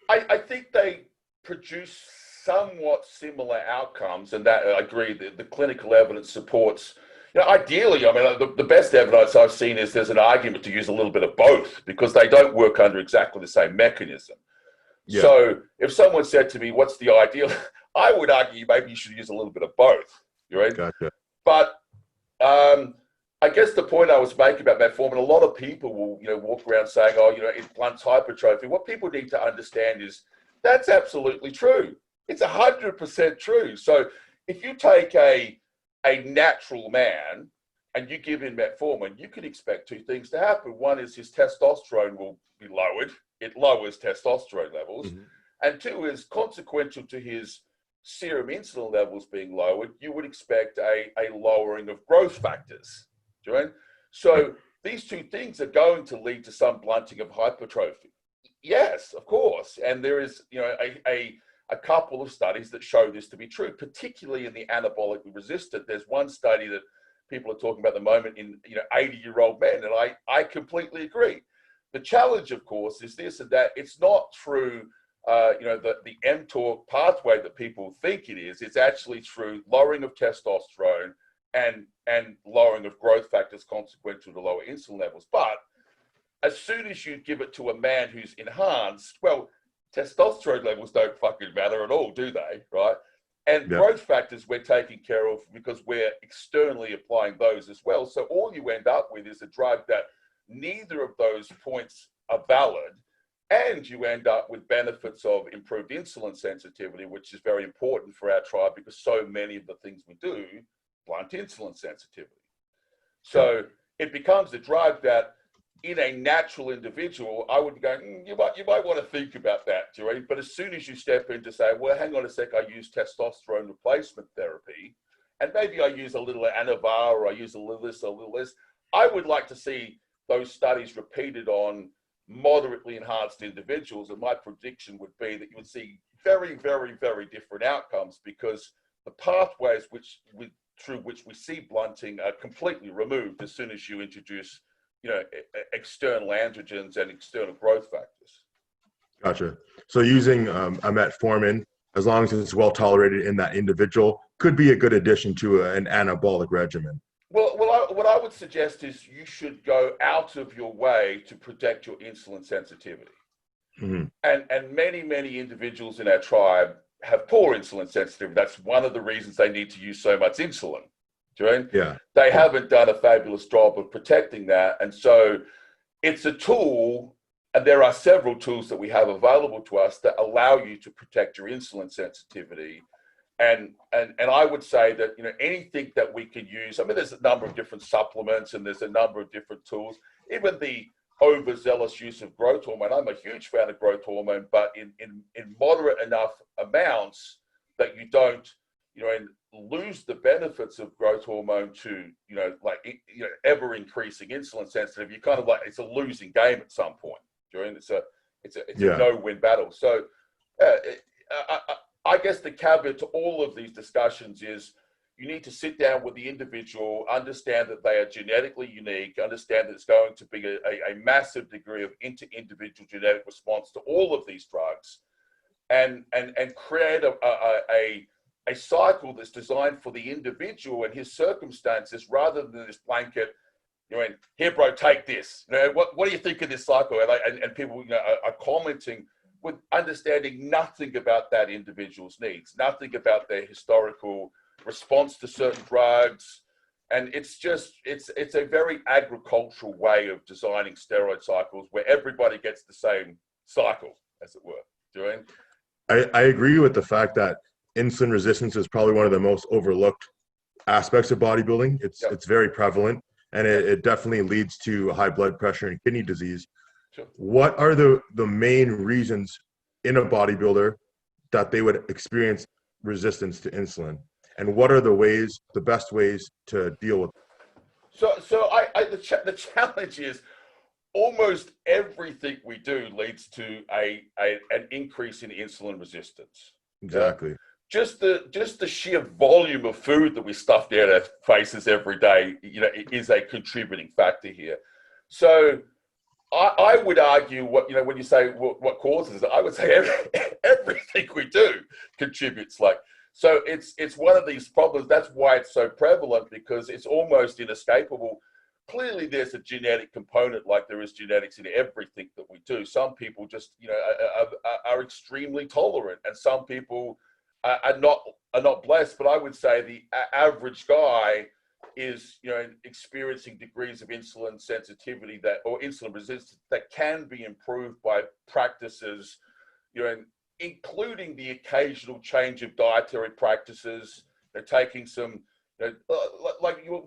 I think they produce somewhat similar outcomes, and that I agree that the clinical evidence supports. Ideally, I mean, the best evidence I've seen is there's an argument to use a little bit of both, because they don't work under exactly the same mechanism. Yeah. So if someone said to me, what's the ideal? I would argue maybe you should use a little bit of both, right? Gotcha. But I guess the point I was making about metformin, a lot of people will, walk around saying, oh, it blunts hypertrophy. What people need to understand is that's absolutely true. It's 100% true. So if you take a natural man and you give him metformin, you can expect two things to happen. One is his testosterone will be lowered. It lowers testosterone levels. Mm-hmm. And two is consequential to his serum insulin levels being lowered, you would expect a lowering of growth factors. Do you know? So these two things are going to lead to some blunting of hypertrophy. Yes, of course. And there is, a couple of studies that show this to be true, particularly in the anabolically resistant. There's one study that people are talking about at the moment in 80-year-old men, and I completely agree. The challenge, of course, is this and that. It's not through the mTOR pathway that people think it is. It's actually through lowering of testosterone and lowering of growth factors consequential to lower insulin levels. But as soon as you give it to a man who's enhanced, well, testosterone levels don't fucking matter at all, do they? Right? And growth factors we're taking care of because we're externally applying those as well. So all you end up with is a drug that neither of those points are valid, and you end up with benefits of improved insulin sensitivity, which is very important for our tribe because so many of the things we do blunt insulin sensitivity. So it becomes a drug that in a natural individual, I would go, you might want to think about that, Jerry. But as soon as you step in to say, well, hang on a sec, I use testosterone replacement therapy, and maybe I use a little Anavar, or I use a little this, a little this, I would like to see those studies repeated on moderately enhanced individuals. And my prediction would be that you would see very, very, very different outcomes because the pathways through which we see blunting are completely removed as soon as you introduce external androgens and external growth factors. Gotcha. So using a metformin, as long as it's well tolerated in that individual, could be a good addition to an anabolic regimen. Well, what I would suggest is you should go out of your way to protect your insulin sensitivity. Mm-hmm. And many, many individuals in our tribe have poor insulin sensitivity. That's one of the reasons they need to use so much insulin. Do you know? Yeah. They haven't done a fabulous job of protecting that. And so it's a tool, and there are several tools that we have available to us that allow you to protect your insulin sensitivity. And I would say that, anything that we could use, I mean, there's a number of different supplements and there's a number of different tools, even the overzealous use of growth hormone. I'm a huge fan of growth hormone, but in moderate enough amounts that you don't, lose the benefits of growth hormone to, ever increasing insulin sensitive. You kind of like, it's a losing game at some point. It's a no-win battle. So I guess the caveat to all of these discussions is you need to sit down with the individual, understand that they are genetically unique, understand that it's going to be a massive degree of inter-individual genetic response to all of these drugs, and create a cycle that's designed for the individual and his circumstances rather than this blanket, here, bro, take this. What do you think of this cycle? And people are commenting with understanding nothing about that individual's needs, nothing about their historical response to certain drugs. And it's a very agricultural way of designing steroid cycles where everybody gets the same cycle, as it were. Doing. I agree with the fact that insulin resistance is probably one of the most overlooked aspects of bodybuilding. It's very prevalent, and it definitely leads to high blood pressure and kidney disease. Sure. What are the main reasons in a bodybuilder that they would experience resistance to insulin? And what are the best ways to deal with it? So the challenge is almost everything we do leads to an increase in insulin resistance. Exactly. Just the sheer volume of food that we stuff down our faces every day, is a contributing factor here. So I would argue when you say what causes it, I would say everything we do contributes. So it's one of these problems. That's why it's so prevalent, because it's almost inescapable. Clearly, there's a genetic component, like there is genetics in everything that we do. Some people just are extremely tolerant, and some people are not blessed. But I would say the average guy is experiencing degrees of insulin sensitivity or insulin resistance that can be improved by practices, including the occasional change of dietary practices, taking some,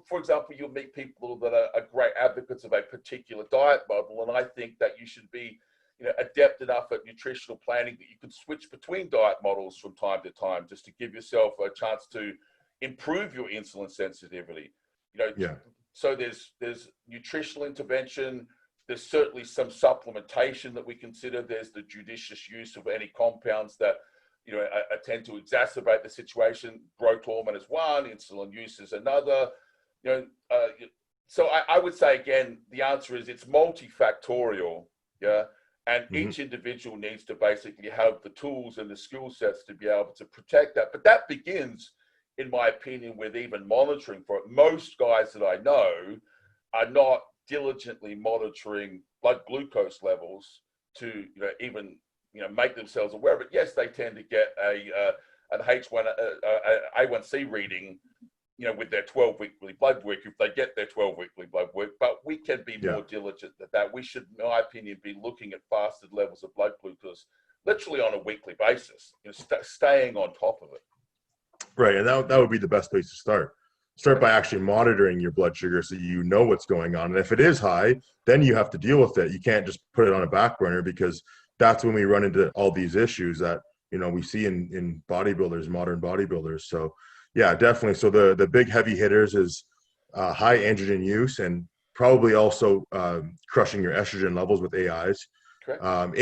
for example, you'll meet people that are great advocates of a particular diet model, and I think that you should be, adept enough at nutritional planning that you can switch between diet models from time to time, just to give yourself a chance to improve your insulin sensitivity. So there's nutritional intervention. There's certainly some supplementation that we consider. There's the judicious use of any compounds that, tend to exacerbate the situation. Growth hormone is one, insulin use is another. So I would say, again, the answer is it's multifactorial, and each individual needs to basically have the tools and the skill sets to be able to protect that. But that begins, in my opinion, with even monitoring for it. Most guys that I know are not diligently monitoring blood glucose levels to even make themselves aware of it. Yes, they tend to get an A1C reading with their 12 weekly blood work, if they get their 12 weekly blood work. But we can be more diligent than that. We should, in my opinion, be looking at fasted levels of blood glucose literally on a weekly basis, staying on top of it. Right, and that would be the best place to start. Start by actually monitoring your blood sugar so you know what's going on. And if it is high, then you have to deal with it. You can't just put it on a back burner, because that's when we run into all these issues that we see in bodybuilders, modern bodybuilders. So yeah, definitely. So the big heavy hitters is high androgen use, and probably also crushing your estrogen levels with AIs. Correct.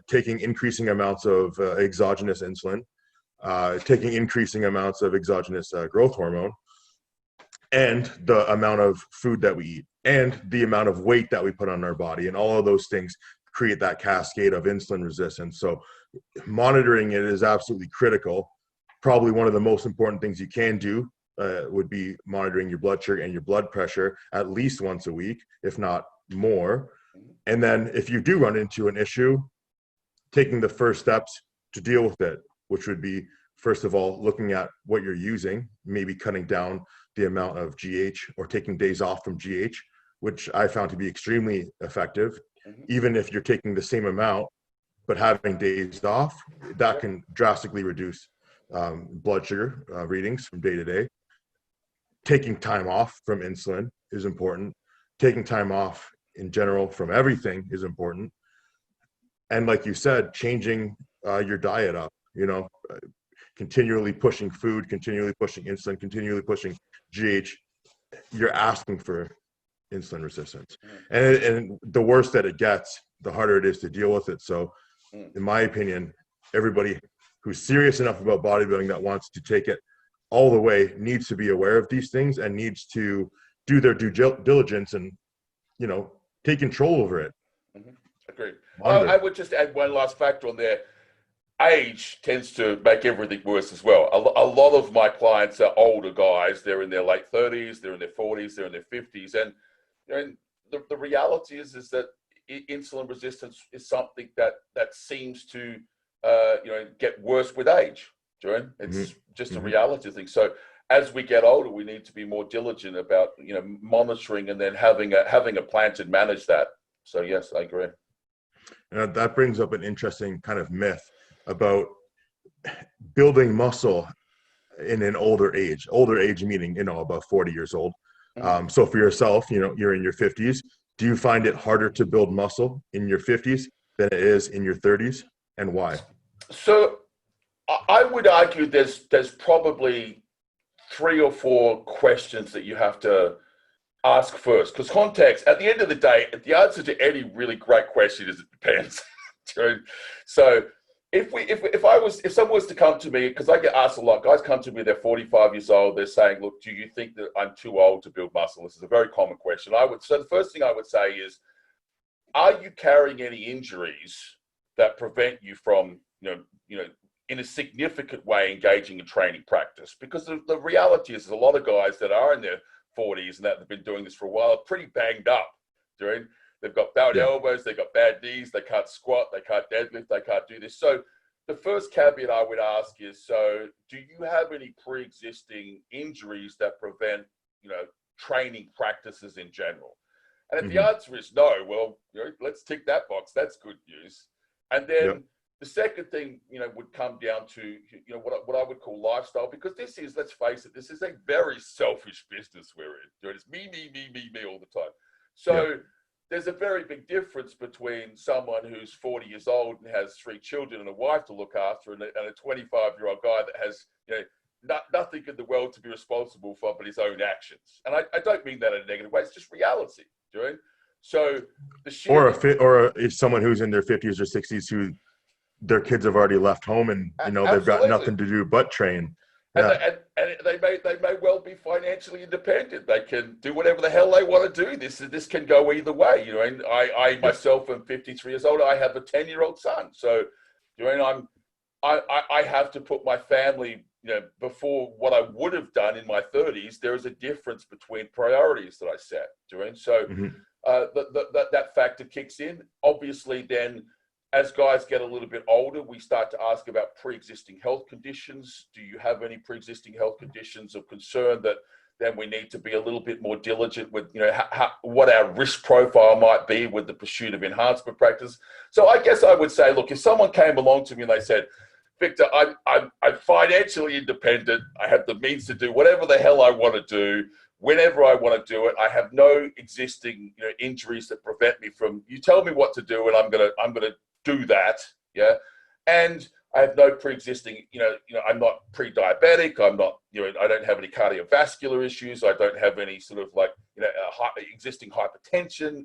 Taking increasing amounts of exogenous insulin, taking increasing amounts of exogenous growth hormone, and the amount of food that we eat, and the amount of weight that we put on our body, and all of those things create that cascade of insulin resistance. So monitoring it is absolutely critical. Probably one of the most important things you can do would be monitoring your blood sugar and your blood pressure at least once a week, if not more. And then if you do run into an issue, taking the first steps to deal with it, which would be, first of all, looking at what you're using, maybe cutting down the amount of GH or taking days off from GH, which I found to be extremely effective. Even if you're taking the same amount, but having days off, that can drastically reduce blood sugar readings from day to day. Taking time off from insulin is important. Taking time off in general from everything is important. And like you said, changing your diet up, continually pushing food, continually pushing insulin, continually pushing GH, you're asking for insulin resistance. And the worse that it gets, the harder it is to deal with it. So in my opinion, everybody who's serious enough about bodybuilding that wants to take it all the way needs to be aware of these things and needs to do their due diligence and, take control over it. Agreed. I would just add one last factor on there. Age tends to make everything worse as well. A lot of my clients are older guys. They're in their late 30s, they're in their 40s, they're in their 50s. And the reality is that insulin resistance is something that seems to get worse with age. It's just a reality thing. So as we get older, we need to be more diligent about monitoring and then having a plan to manage that. So yes, I agree. And that brings up an interesting kind of myth about building muscle in an older age meaning about 40 years old. So for yourself, you're in your 50s. Do you find it harder to build muscle in your 50s than it is in your 30s, and why? So I would argue there's probably 3 or 4 questions that you have to ask first, because context, at the end of the day, the answer to any really great question is it depends. So if someone was to come to me, because I get asked a lot, guys come to me, they're 45 years old, they're saying, look, do you think that I'm too old to build muscle? This is a very common question. So the first thing I would say is, are you carrying any injuries that prevent you from, in a significant way engaging in training practice? Because the reality is, there's a lot of guys that are in their 40s and that have been doing this for a while are pretty banged up. They've got bad elbows, they've got bad knees, they can't squat, they can't deadlift, they can't do this. So the first caveat I would ask is, so do you have any pre-existing injuries that prevent, training practices in general? And if the answer is no, well, let's tick that box. That's good news. And then the second thing, would come down to, what I would call lifestyle, because this is, let's face it, this is a very selfish business we're in. It's me all the time. So there's a very big difference between someone who's 40 years old and has 3 children and a wife to look after, and a 25-year-old guy that has, nothing in the world to be responsible for but his own actions. And I don't mean that in a negative way. It's just reality. So or someone who's in their 50s or 60s who their kids have already left home and they've got nothing to do but train. And they may well be financially independent. They can do whatever the hell they want to do. This can go either way. And I myself am 53 years old. I have a 10-year-old son. So I have to put my family before what I would have done in my 30s. There is a difference between priorities that I set. So that factor kicks in. Obviously, then, as guys get a little bit older, we start to ask about pre-existing health conditions. Do you have any pre-existing health conditions of concern that then we need to be a little bit more diligent with, what our risk profile might be with the pursuit of enhancement practice? So I guess I would say, look, if someone came along to me and they said, Victor, I'm financially independent. I have the means to do whatever the hell I want to do, whenever I want to do it. I have no existing injuries that prevent me from. You tell me what to do, and I'm gonna do that. And I have no pre-existing. I'm not pre-diabetic. I'm not. I don't have any cardiovascular issues. I don't have any sort of existing hypertension.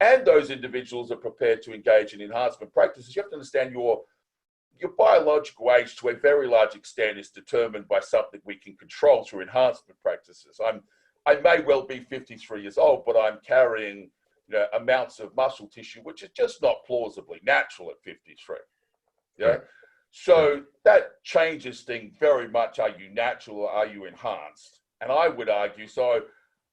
And those individuals are prepared to engage in enhancement practices. You have to understand your biological age, to a very large extent, is determined by something we can control through enhancement practices. I may well be 53 years old, but I'm carrying amounts of muscle tissue, which is just not plausibly natural at 53. Right. So that changes things very much. Are you natural or are you enhanced? And I would argue, so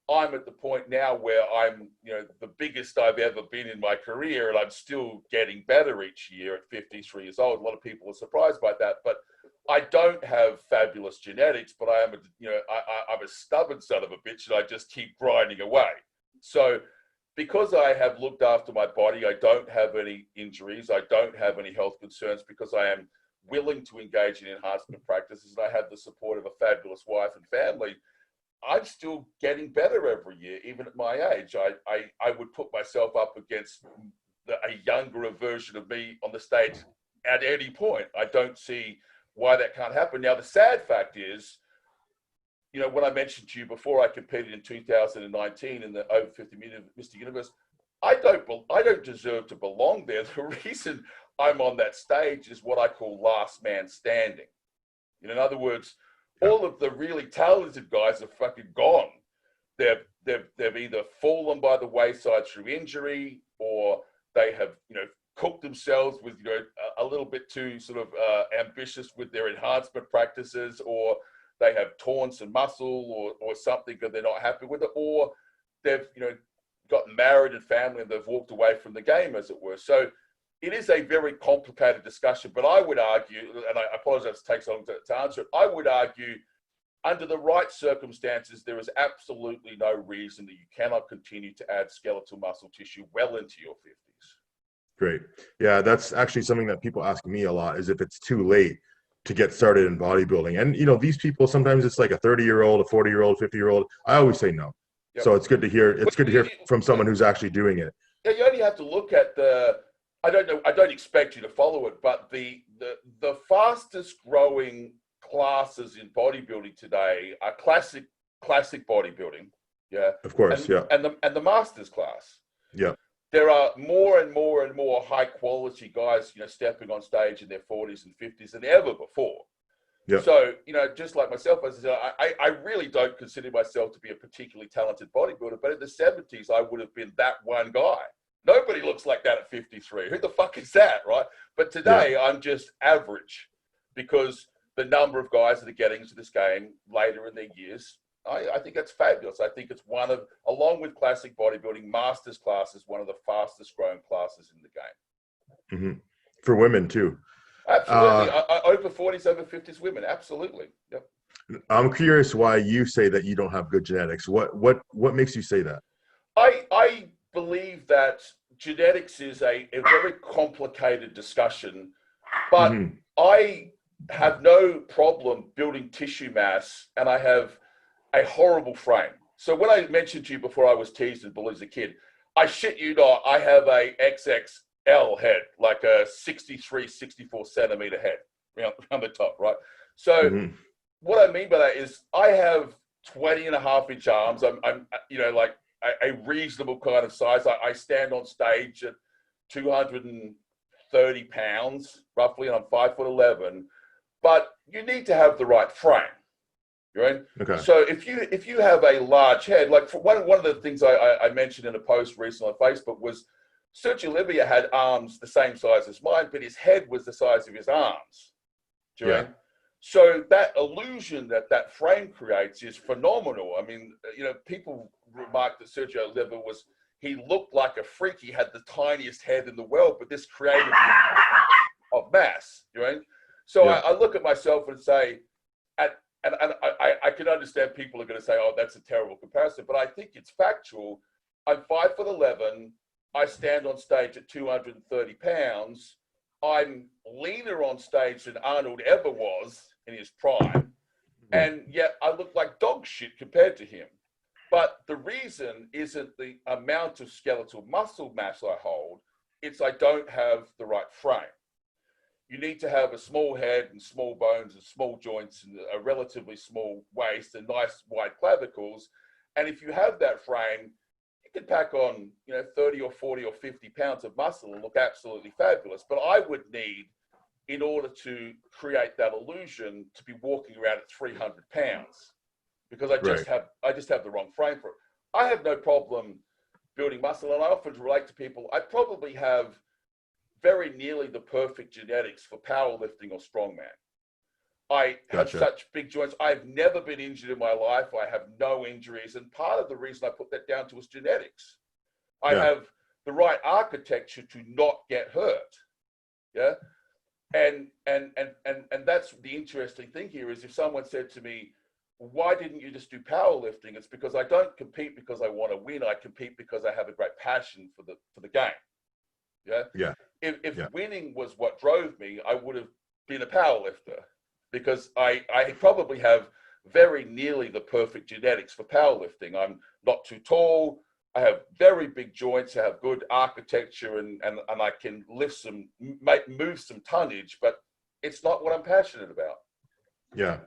I'm at the point now where I'm, the biggest I've ever been in my career, and I'm still getting better each year at 53 years old. A lot of people are surprised by that, but I don't have fabulous genetics, but I am, I'm a stubborn son of a bitch, and I just keep grinding away. So because I have looked after my body, I don't have any injuries, I don't have any health concerns, because I am willing to engage in enhancement practices, and I have the support of a fabulous wife and family. I'm still getting better every year, even at my age. I would put myself up against a younger version of me on the stage at any point. I don't see why that can't happen. Now, the sad fact is, when I mentioned to you before, I competed in 2019 in the over 50 Mr. Universe. I don't deserve to belong there. The reason I'm on that stage is what I call last man standing. In other words, all of the really talented guys are fucking gone. They've either fallen by the wayside through injury, or they have cooked themselves with a little bit too sort of ambitious with their enhancement practices, or they have torn some muscle or something that they're not happy with it, or they've gotten married and family, and they've walked away from the game, as it were. So it is a very complicated discussion, but I would argue, and I apologize it takes so long to answer it, I would argue under the right circumstances, there is absolutely no reason that you cannot continue to add skeletal muscle tissue well into your 50s. Great. Yeah, that's actually something that people ask me a lot, is if it's too late to get started in bodybuilding. And, these people, sometimes it's like a 30-year-old, a 40-year-old, 50-year-old. I always say no. Yep. So it's good to hear. It's good to hear from someone who's actually doing it. Yeah, you only have to look at I don't expect you to follow it, but the fastest growing classes in bodybuilding today are classic bodybuilding. Yeah. Of course, and the masters class. Yeah. There are more and more and more high quality guys, stepping on stage in their 40s and 50s than ever before. Yeah. So, just like myself, as I said, I really don't consider myself to be a particularly talented bodybuilder, but in the 70s, I would have been that one guy. Nobody looks like that at 53. Who the fuck is that, right? But today, I'm just average because the number of guys that are getting into this game later in their years, I think that's fabulous. I think it's one of, along with classic bodybuilding, masters class is one of the fastest growing classes in the game. Mm-hmm. For women too. Absolutely. Over 40s, over 50s women. Absolutely. Yep. I'm curious why you say that you don't have good genetics. What makes you say that? I believe that genetics is a very complicated discussion, but I have no problem building tissue mass, and I have a horrible frame. So when I mentioned to you before I was teased and bullied as a kid, I shit you not, I have a XXL head, like a 63, 64 centimeter head around the top, right? So what I mean by that is I have 20.5-inch arms. I'm like a reasonable kind of size. I stand on stage at 230 pounds roughly, and I'm 5'11". But you need to have the right frame, right? Okay. So if you have a large head, like for one of the things I mentioned in a post recently on Facebook was Sergio Olivier had arms the same size as mine, but his head was the size of his arms. Do you know? So that illusion that frame creates is phenomenal. I mean, people remarked that Sergio Olivier he looked like a freak. He had the tiniest head in the world, but this created of mass, right? So I look at myself and say, and I can understand people are going to say, oh, that's a terrible comparison, but I think it's factual. I'm 5'11". I stand on stage at 230 pounds. I'm leaner on stage than Arnold ever was in his prime. And yet I look like dog shit compared to him. But the reason isn't the amount of skeletal muscle mass I hold, it's I don't have the right frame. You need to have a small head and small bones and small joints and a relatively small waist and nice wide clavicles. And if you have that frame, you can pack on, 30 or 40 or 50 pounds of muscle and look absolutely fabulous. But I would need, in order to create that illusion, to be walking around at 300 pounds because I just have the wrong frame for it. I have no problem building muscle, and I often relate to people. I probably have very nearly the perfect genetics for powerlifting or strongman. I have such big joints. I've never been injured in my life. I have no injuries. And part of the reason I put that down to is genetics. I have the right architecture to not get hurt. Yeah. And that's the interesting thing here is if someone said to me, why didn't you just do powerlifting? It's because I don't compete because I want to win. I compete because I have a great passion for the game. Yeah. Yeah. If winning was what drove me, I would have been a powerlifter because I probably have very nearly the perfect genetics for powerlifting. I'm not too tall. I have very big joints. I have good architecture and I can move some tonnage, but it's not what I'm passionate about. Yeah.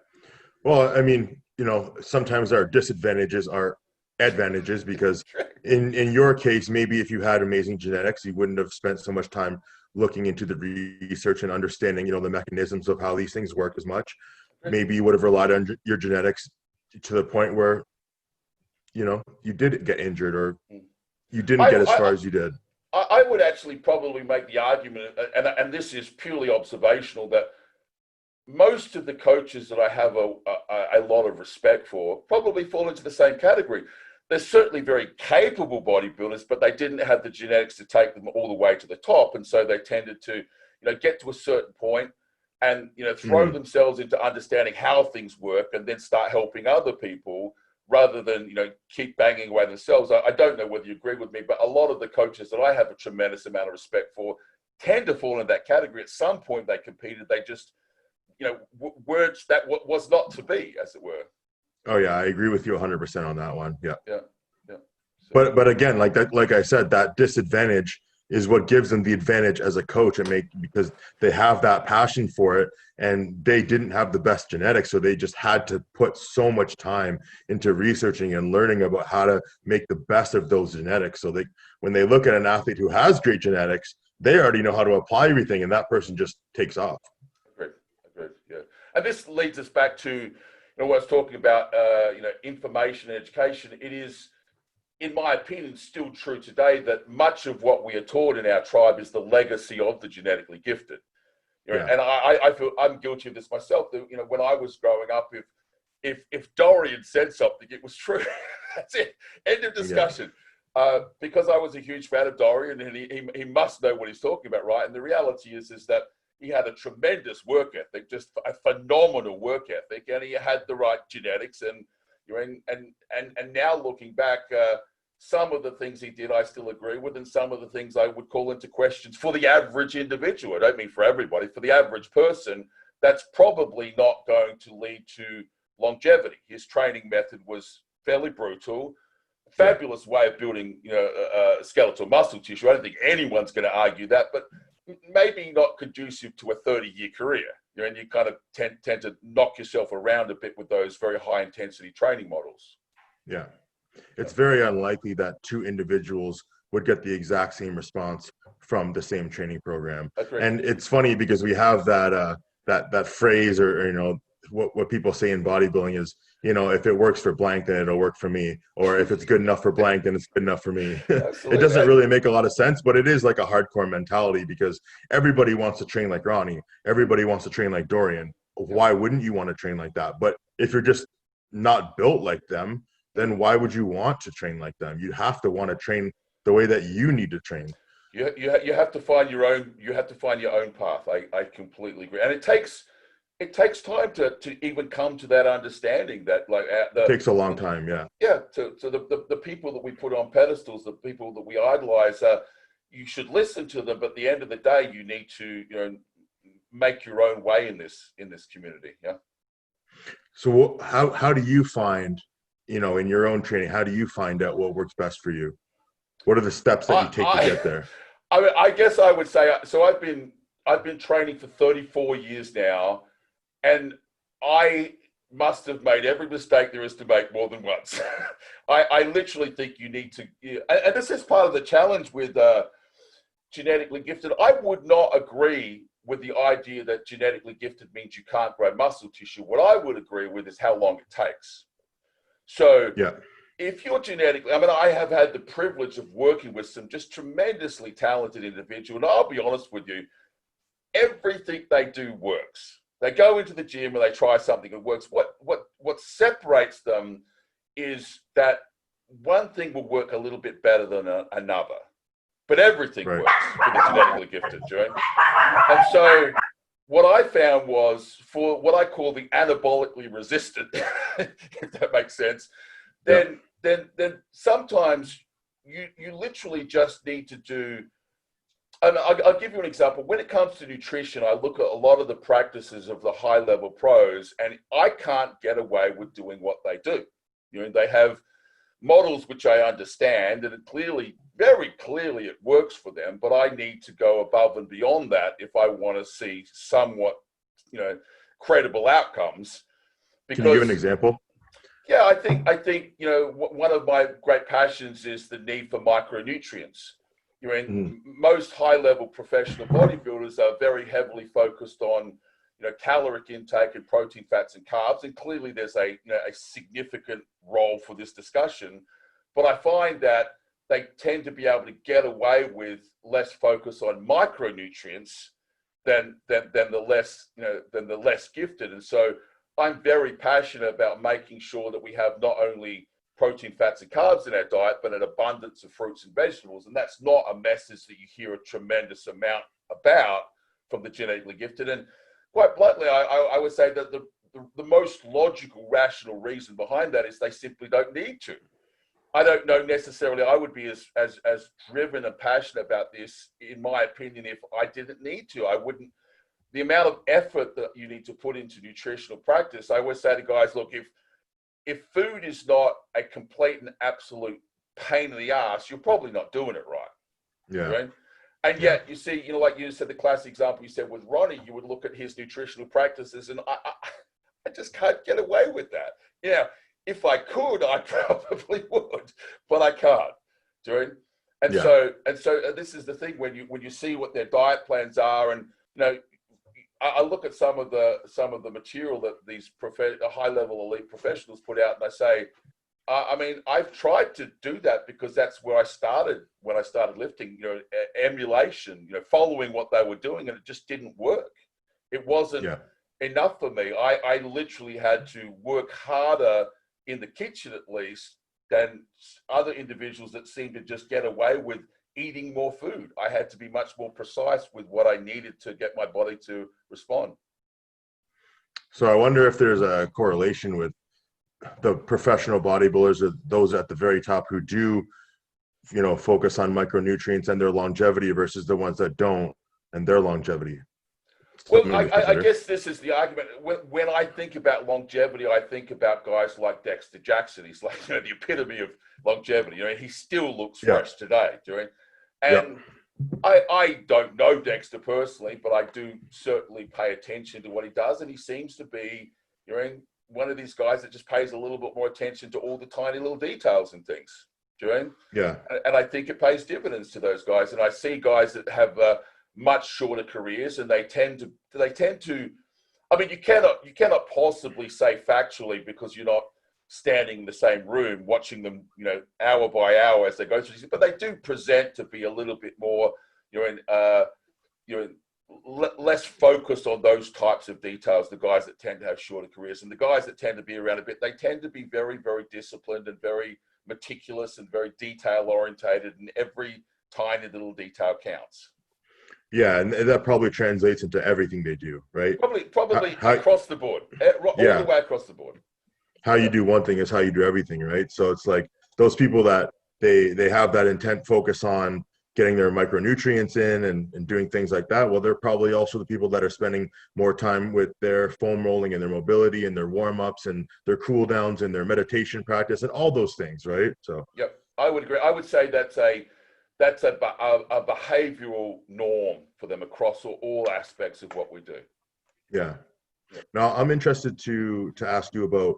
Well, I mean, sometimes our disadvantages are advantages because in your case, maybe if you had amazing genetics, you wouldn't have spent so much time looking into the research and understanding, the mechanisms of how these things work as much. Maybe you would have relied on your genetics to the point where, you did get injured or you didn't get as far as you did. I would actually probably make the argument, and this is purely observational, that most of the coaches that I have a lot of respect for probably fall into the same category. they're certainly very capable bodybuilders, but they didn't have the genetics to take them all the way to the top. And so they tended to, get to a certain point and, throw themselves into understanding how things work and then start helping other people rather than, keep banging away themselves. I don't know whether you agree with me, but a lot of the coaches that I have a tremendous amount of respect for tend to fall in that category. At some point they competed, they just, words that was not to be, as it were. Oh yeah, I agree with you 100% on that one. Yeah. Yeah. So, but again, like I said, that disadvantage is what gives them the advantage as a coach, because they have that passion for it, and they didn't have the best genetics, so they just had to put so much time into researching and learning about how to make the best of those genetics. So when they look at an athlete who has great genetics, they already know how to apply everything, and that person just takes off. Agreed. Yeah. And this leads us back to what I was talking about, information and education. It is, in my opinion, still true today that much of what we are taught in our tribe is the legacy of the genetically gifted. And I feel I'm guilty of this myself. That, when I was growing up, if Dorian said something, it was true. That's it. End of discussion. Because I was a huge fan of Dorian, and he must know what he's talking about, right? And the reality is that he had a tremendous work ethic, just a phenomenal work ethic, and he had the right genetics. And and now looking back, some of the things he did I still agree with, and some of the things I would call into questions for the average individual. I don't mean for everybody. For the average person, that's probably not going to lead to longevity. His training method was fairly brutal. Fabulous way of building, skeletal muscle tissue. I don't think anyone's going to argue that, but maybe not conducive to a 30-year career. And you kind of tend to knock yourself around a bit with those very high intensity training models. Yeah. It's very unlikely that two individuals would get the exact same response from the same training program. And it's funny because we have that phrase, or what people say in bodybuilding is, if it works for blank, then it'll work for me. Or if it's good enough for blank, then it's good enough for me. It doesn't really make a lot of sense, but it is like a hardcore mentality, because everybody wants to train like Ronnie. Everybody wants to train like Dorian. Why wouldn't you want to train like that? But if you're just not built like them, then why would you want to train like them? You have to want to train the way that you need to train. You have to find your own. You have to find your own path. I completely agree, and it takes time to even come to that understanding that it takes a long time. Yeah. So the people that we put on pedestals, the people that we idolize, you should listen to them. But at the end of the day, you need to make your own way in this community. Yeah. So how do you find, in your own training, how do you find out what works best for you? What are the steps that you take to get there? I guess I would say, so I've been training for 34 years now, and I must have made every mistake there is to make more than once. I literally think you need to, and this is part of the challenge with genetically gifted. I would not agree with the idea that genetically gifted means you can't grow muscle tissue. What I would agree with is how long it takes. So if you're genetically, I have had the privilege of working with some just tremendously talented individuals, and I'll be honest with you, everything they do works. They go into the gym and they try something that works. What separates them is that one thing will work a little bit better than another, but everything works for the genetically gifted, Joe. And so what I found was, for what I call the anabolically resistant, if that makes sense, then sometimes you literally just need to do. And I'll give you an example. When it comes to nutrition, I look at a lot of the practices of the high-level pros, and I can't get away with doing what they do. They have models which I understand, and very clearly it works for them, but I need to go above and beyond that if I want to see somewhat, credible outcomes. Can you give an example? Yeah, I think one of my great passions is the need for micronutrients. Most high-level professional bodybuilders are very heavily focused on, caloric intake and protein, fats, and carbs, and clearly there's a significant role for this discussion. But I find that they tend to be able to get away with less focus on micronutrients than the less gifted. And so I'm very passionate about making sure that we have not only protein, fats, and carbs in our diet, but an abundance of fruits and vegetables. And that's not a message that you hear a tremendous amount about from the genetically gifted. And quite bluntly, I would say that the most logical, rational reason behind that is they simply don't need to. I don't know necessarily I would be as driven and passionate about this, in my opinion, if I didn't need to. I wouldn't. The amount of effort that you need to put into nutritional practice, I always say to guys, look, if food is not a complete and absolute pain in the ass, you're probably not doing it right. Yeah. Right? And yet, you see, like you said, the classic example you said with Ronnie, you would look at his nutritional practices, and I just can't get away with that. Yeah, if I could, I probably would, but I can't. Right? And so this is the thing, when you see what their diet plans are, and I look at some of the material that these high-level elite professionals put out, and I say, I mean, I've tried to do that because that's where I started when I started lifting, emulation, following what they were doing, and it just didn't work. It wasn't enough for me. I literally had to work harder in the kitchen, at least, than other individuals that seemed to just get away with eating more food. I had to be much more precise with what I needed to get my body to respond. So I wonder if there's a correlation with the professional bodybuilders, or those at the very top who do, focus on micronutrients and their longevity versus the ones that don't and their longevity. Well, I guess this is the argument. When I think about longevity, I think about guys like Dexter Jackson. He's like the epitome of longevity. He still looks fresh today. And I don't know Dexter personally, but I do certainly pay attention to what he does, and he seems to be one of these guys that just pays a little bit more attention to all the tiny little details and things. Yeah. And I think it pays dividends to those guys. And I see guys that have much shorter careers, and they tend to. I mean, you cannot possibly say factually, because you're not standing in the same room watching them, hour by hour as they go through. But they do present to be a little bit more, less focused on those types of details. The guys that tend to have shorter careers, and the guys that tend to be around a bit, they tend to be very, very disciplined and very meticulous and very detail orientated, and every tiny little detail counts. Yeah, and that probably translates into everything they do, right? Probably across the board, all the way across the board. How you do one thing is how you do everything, right? So it's like those people that they have that intent focus on getting their micronutrients in and doing things like that. Well, they're probably also the people that are spending more time with their foam rolling and their mobility and their warm-ups and their cool downs and their meditation practice and all those things, right? So yep, I would agree. I would say that's a behavioral norm for them across all aspects of what we do. Yeah. Now I'm interested to ask you about,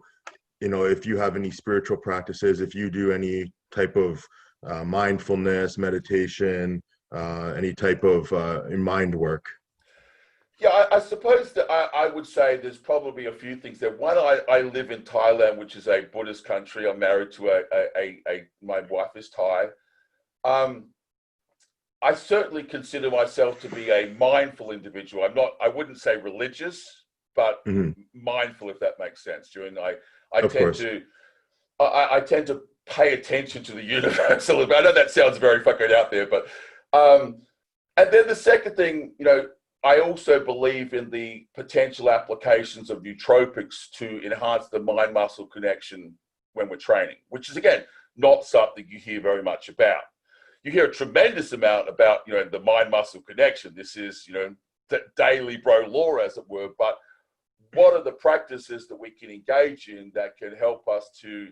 if you have any spiritual practices, if you do any type of mindfulness, meditation, any type of mind work. Yeah, I suppose that I would say there's probably a few things there. One, I live in Thailand, which is a Buddhist country. I'm married to my wife is Thai. I certainly consider myself to be a mindful individual. I wouldn't say religious, but mindful, if that makes sense. I tend to pay attention to the universe a little bit. I know that sounds very fucking out there, but and then the second thing, I also believe in the potential applications of nootropics to enhance the mind-muscle connection when we're training, which is, again, not something you hear very much about. You hear a tremendous amount about, the mind-muscle connection. This is, the daily bro law, as it were. But what are the practices that we can engage in that can help us to,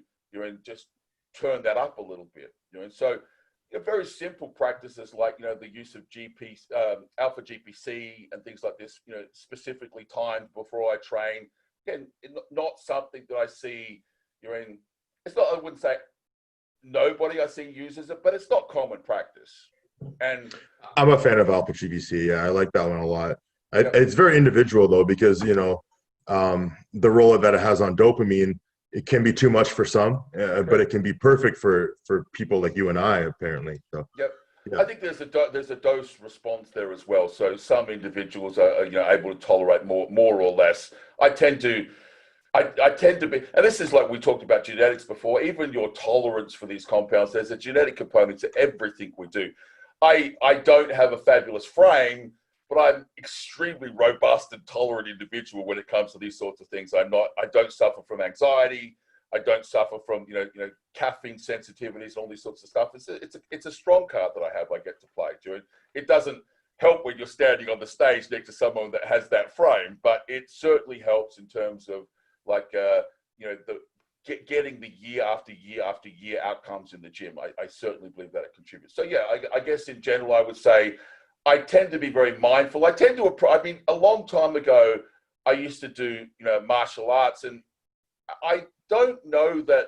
just turn that up a little bit? And so, very simple practices like, the use of alpha GPC and things like this, specifically timed before I train. Again, not something that I see, it's not, I wouldn't say nobody I see uses it, but it's not common practice. And I'm a fan of alpha GPC. Yeah, I like that one a lot. It's very individual though, because, the role that it has on dopamine, it can be too much for some, but it can be perfect for people like you and I, apparently. So, yep. I think there's a dose response there as well. So some individuals are able to tolerate more or less. I tend to I tend to be, and this is like we talked about genetics before, even your tolerance for these compounds, there's a genetic component to everything we do. I don't have a fabulous frame, but I'm extremely robust and tolerant individual when it comes to these sorts of things. I don't suffer from anxiety. I don't suffer from, caffeine sensitivities and all these sorts of stuff. It's a strong card that I have, I get to play. It doesn't help when you're standing on the stage next to someone that has that frame, but it certainly helps in terms of getting the year after year after year outcomes in the gym. I certainly believe that it contributes. So yeah, I guess in general, I would say I tend to be very mindful. A long time ago, I used to do, martial arts, and I don't know that,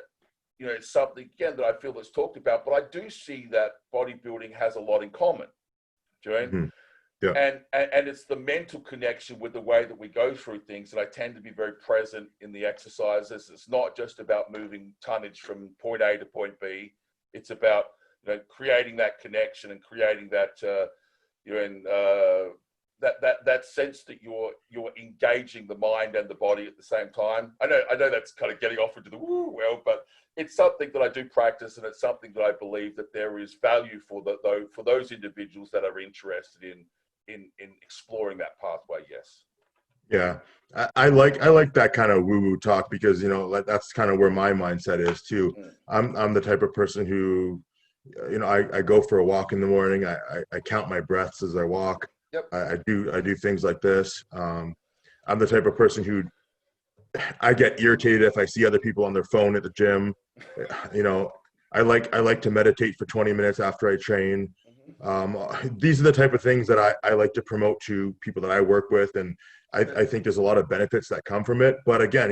it's something, again, that I feel that's talked about, but I do see that bodybuilding has a lot in common. Do you know? Mm-hmm. Yeah. And it's the mental connection with the way that we go through things. And I tend to be very present in the exercises. It's not just about moving tonnage from point A to point B. It's about, creating that connection and creating that, that sense that you're engaging the mind and the body at the same time. I know that's kind of getting off into the woo well, but it's something that I do practice, and it's something that I believe that there is value for those individuals that are interested in exploring that pathway. Yes. Yeah, I like that kind of woo-woo talk, because that's kind of where my mindset is too. I'm the type of person who, I go for a walk in the morning. I count my breaths as I walk. Yep. I do things like this. I'm the type of person who, I get irritated if I see other people on their phone at the gym. I like to meditate for 20 minutes after I train. These are the type of things that I like to promote to people that I work with, and I think there's a lot of benefits that come from it. But again,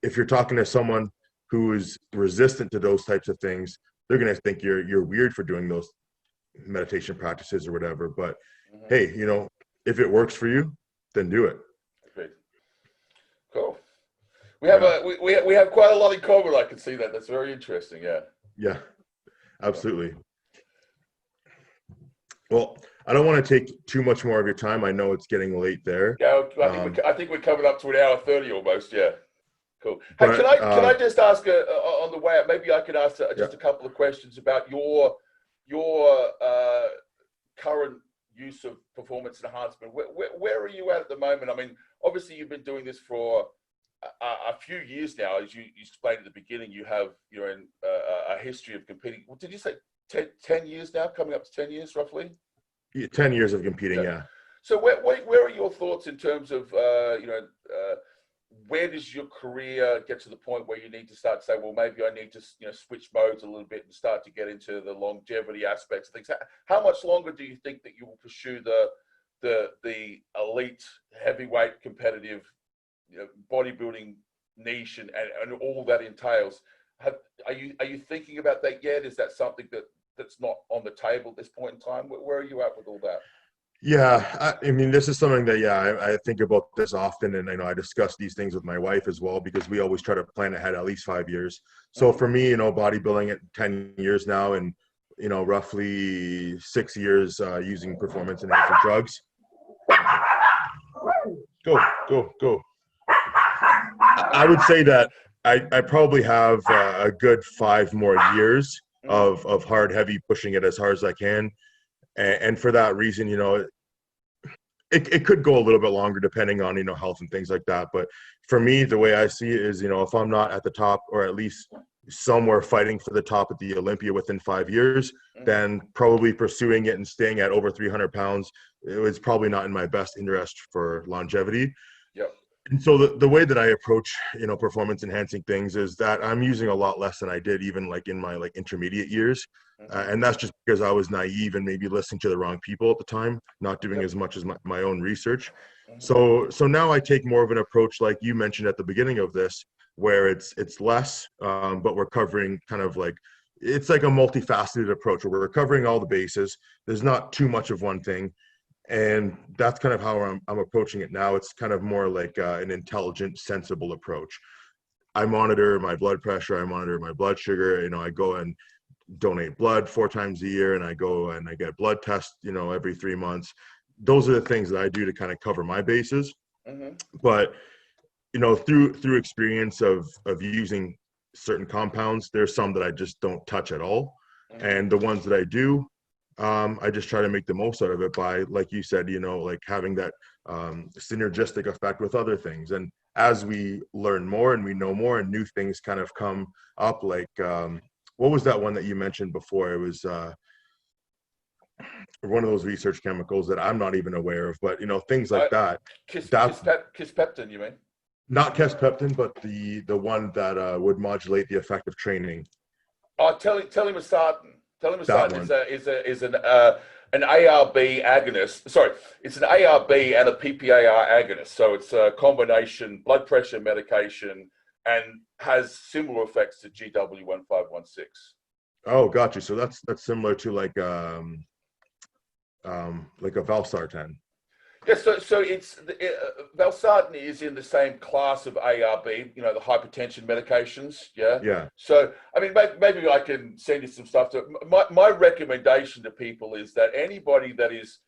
if you're talking to someone who is resistant to those types of things, they're going to think you're weird for doing those meditation practices or whatever. But hey, if it works for you, then do it. Great. Cool. We have we have quite a lot in common. I can see that. That's very interesting. Yeah. Yeah, absolutely. Well, I don't want to take too much more of your time. I know it's getting late there. Yeah, I think we're coming up to an hour 30 almost. Yeah. Cool. Hey, can I just ask on the way out? Maybe I could ask just a couple of questions about your current use of performance enhancement. Where are you at the moment? I mean, obviously you've been doing this for a few years now. As you explained at the beginning, you're in a history of competing. Well, did you say 10 years now? Coming up to 10 years, roughly. 10 years of competing, yeah. So where are your thoughts in terms of where does your career get to the point where you need to start to say, well, maybe I need to switch modes a little bit and start to get into the longevity aspects of things? How much longer do you think that you will pursue the elite heavyweight competitive bodybuilding niche and all that entails? Are you thinking about that yet? Is that something that's not on the table at this point in time? Where are you at with all that? Yeah, I mean, this is something that, I think about this often, and I discuss these things with my wife as well, because we always try to plan ahead at least 5 years. So for me, bodybuilding at 10 years now, and roughly 6 years using performance enhancing drugs. Go. I would say that I probably have a good 5 more years of hard, heavy pushing it as hard as I can. And for that reason, it could go a little bit longer depending on, health and things like that. But for me, the way I see it is, if I'm not at the top, or at least somewhere fighting for the top at the Olympia within 5 years, then probably pursuing it and staying at over 300 pounds, it was probably not in my best interest for longevity. Yep. And so the way that I approach, performance enhancing things is that I'm using a lot less than I did even in my intermediate years. And that's just because I was naive and maybe listening to the wrong people at the time, not doing as much as my own research. So now I take more of an approach like you mentioned at the beginning of this, where it's less, but we're covering kind of it's like a multifaceted approach where we're covering all the bases. There's not too much of one thing. And that's kind of how I'm approaching it now. It's kind of more like an intelligent, sensible approach. I monitor my blood pressure. I monitor my blood sugar. I go and donate blood 4 times a year, and I go and I get blood tests, every 3 months. Those are the things that I do to kind of cover my bases. But, through experience of using certain compounds, there's some that I just don't touch at all. And the ones that I do, I just try to make the most out of it by, like you said, like having that synergistic effect with other things. And as we learn more and we know more and new things kind of come up, like what was that one that you mentioned before? It was one of those research chemicals that I'm not even aware of, but things like that. Kisspeptin, you mean? Not Kespeptin, but the one that would modulate the effect of training. Oh, telmisartan. That Telmisartan one. is an ARB agonist. Sorry, it's an ARB and a PPAR agonist. So it's a combination blood pressure medication and has similar effects to GW1516. Oh, got you. So that's similar to like a valsartan. Yeah, so it's valsartan is in the same class of ARB, the hypertension medications. Yeah. Yeah. So I mean, maybe I can send you some stuff. My recommendation to people is that anybody that is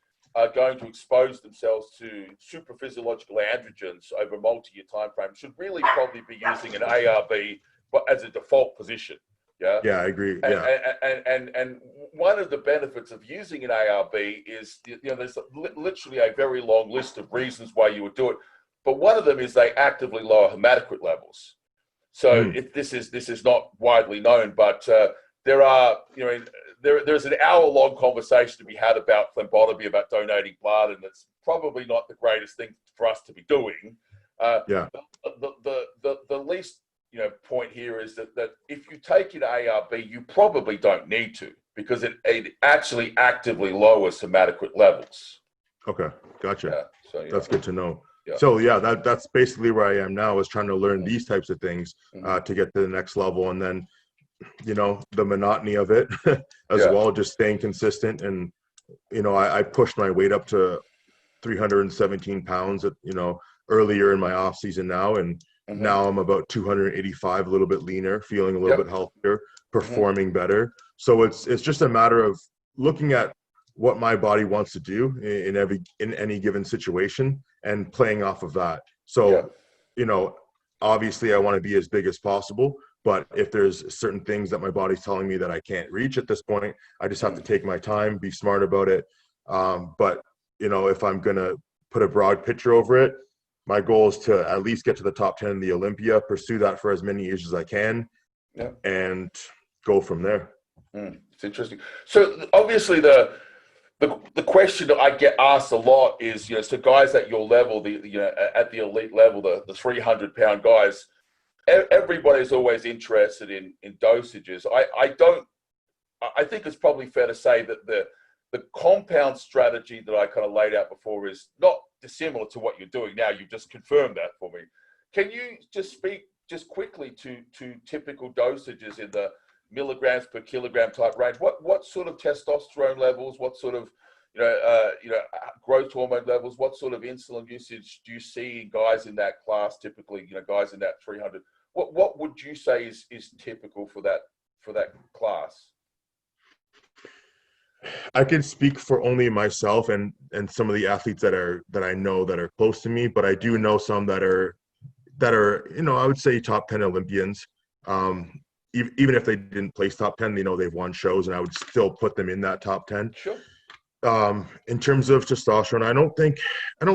going to expose themselves to supraphysiological androgens over a multi-year time frame should really probably be using an ARB, but as a default position. Yeah. Yeah, I agree. Yeah. And one of the benefits of using an ARB is, there's literally a very long list of reasons why you would do it. But one of them is they actively lower hematocrit levels. So this is not widely known, but there are, there's an hour-long conversation to be had about phlebotomy, about donating blood, and it's probably not the greatest thing for us to be doing. Yeah. The least point here is that if you take an ARB, you probably don't need to, because it actually actively lowers hematocrit levels. Okay, gotcha. Yeah, so, that's good to know. Yeah. So yeah, that's basically where I am now, is trying to learn these types of things to get to the next level, and then the monotony of it as well, just staying consistent. And I pushed my weight up to 317 pounds at earlier in my off season now, and now I'm about 285, a little bit leaner, feeling a little bit healthier, performing better. So it's just a matter of looking at what my body wants to do in any given situation and playing off of that. So obviously I want to be as big as possible, but if there's certain things that my body's telling me that I can't reach at this point, I just have to take my time, be smart about it. But if I'm gonna put a broad picture over it, my goal is to at least get to the top 10 in the Olympia, pursue that for as many years as I can, and go from there. It's interesting. So obviously the question that I get asked a lot is, so guys at your level, at the elite level, the 300-pound guys, everybody's always interested in dosages. I think it's probably fair to say that the compound strategy that I kind of laid out before is not dissimilar to what you're doing now. You've just confirmed that for me. Can you just speak just quickly to typical dosages in the milligrams per kilogram type range? What sort of testosterone levels, what sort of growth hormone levels, what sort of insulin usage do you see in guys in that class, typically, guys in that 300? What would you say is typical for that class? I can speak for only myself and some of the athletes that I know that are close to me, but I do know some that are I would say top 10 Olympians. Even if they didn't place top 10, they've won shows, and I would still put them in that top 10. Sure. In terms of testosterone, I don't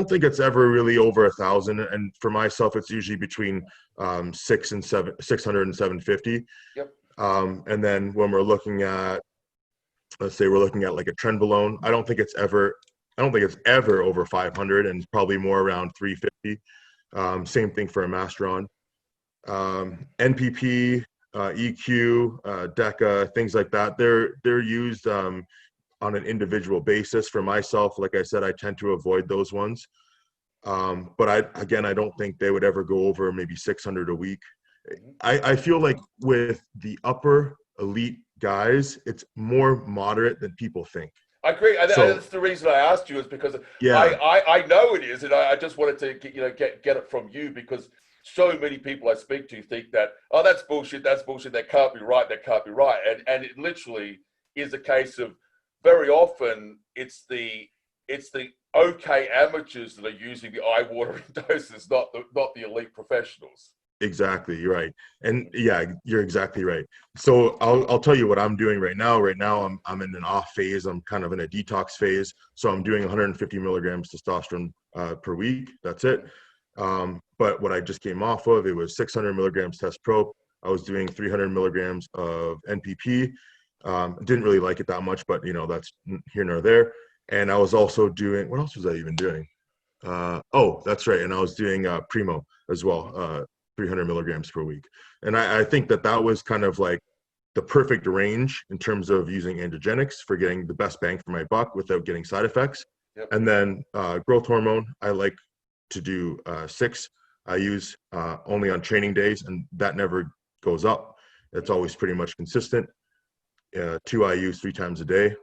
think it's ever really over 1,000, and for myself, it's usually between 600 and 750. Yep. And then when we're looking at, let's say we're looking at like a trenbolone, I don't think it's ever over 500, and probably more around 350. Same thing for a Masteron. NPP, EQ, DECA, things like that. They're used on an individual basis. For myself, like I said, I tend to avoid those ones. But I don't think they would ever go over maybe 600 a week. I feel like with the upper elite guys, it's more moderate than people think. I agree. That's the reason I asked you, is because I know it is, and I just wanted to get it from you, because so many people I speak to think that, oh, that's bullshit, that can't be right, and it literally is a case of, very often it's the it's the okay amateurs that are using the eye-watering doses, not the elite professionals. Exactly, you're right. And yeah, you're exactly right. So I'll tell you what I'm doing right now. Right now I'm in an off phase. I'm kind of in a detox phase. So I'm doing 150 milligrams testosterone per week. That's it. But what I just came off of, it was 600 milligrams test pro. I was doing 300 milligrams of NPP. Didn't really like it that much, but that's here nor there. And I was also doing, what else was I even doing? Oh, that's right. And I was doing Primo as well, 300 milligrams per week. And I think that was kind of like the perfect range in terms of using androgenics for getting the best bang for my buck without getting side effects. Yep. And then growth hormone, I like to do 6. I use only on training days, and that never goes up. It's always pretty much consistent. 2 I use 3 times a day.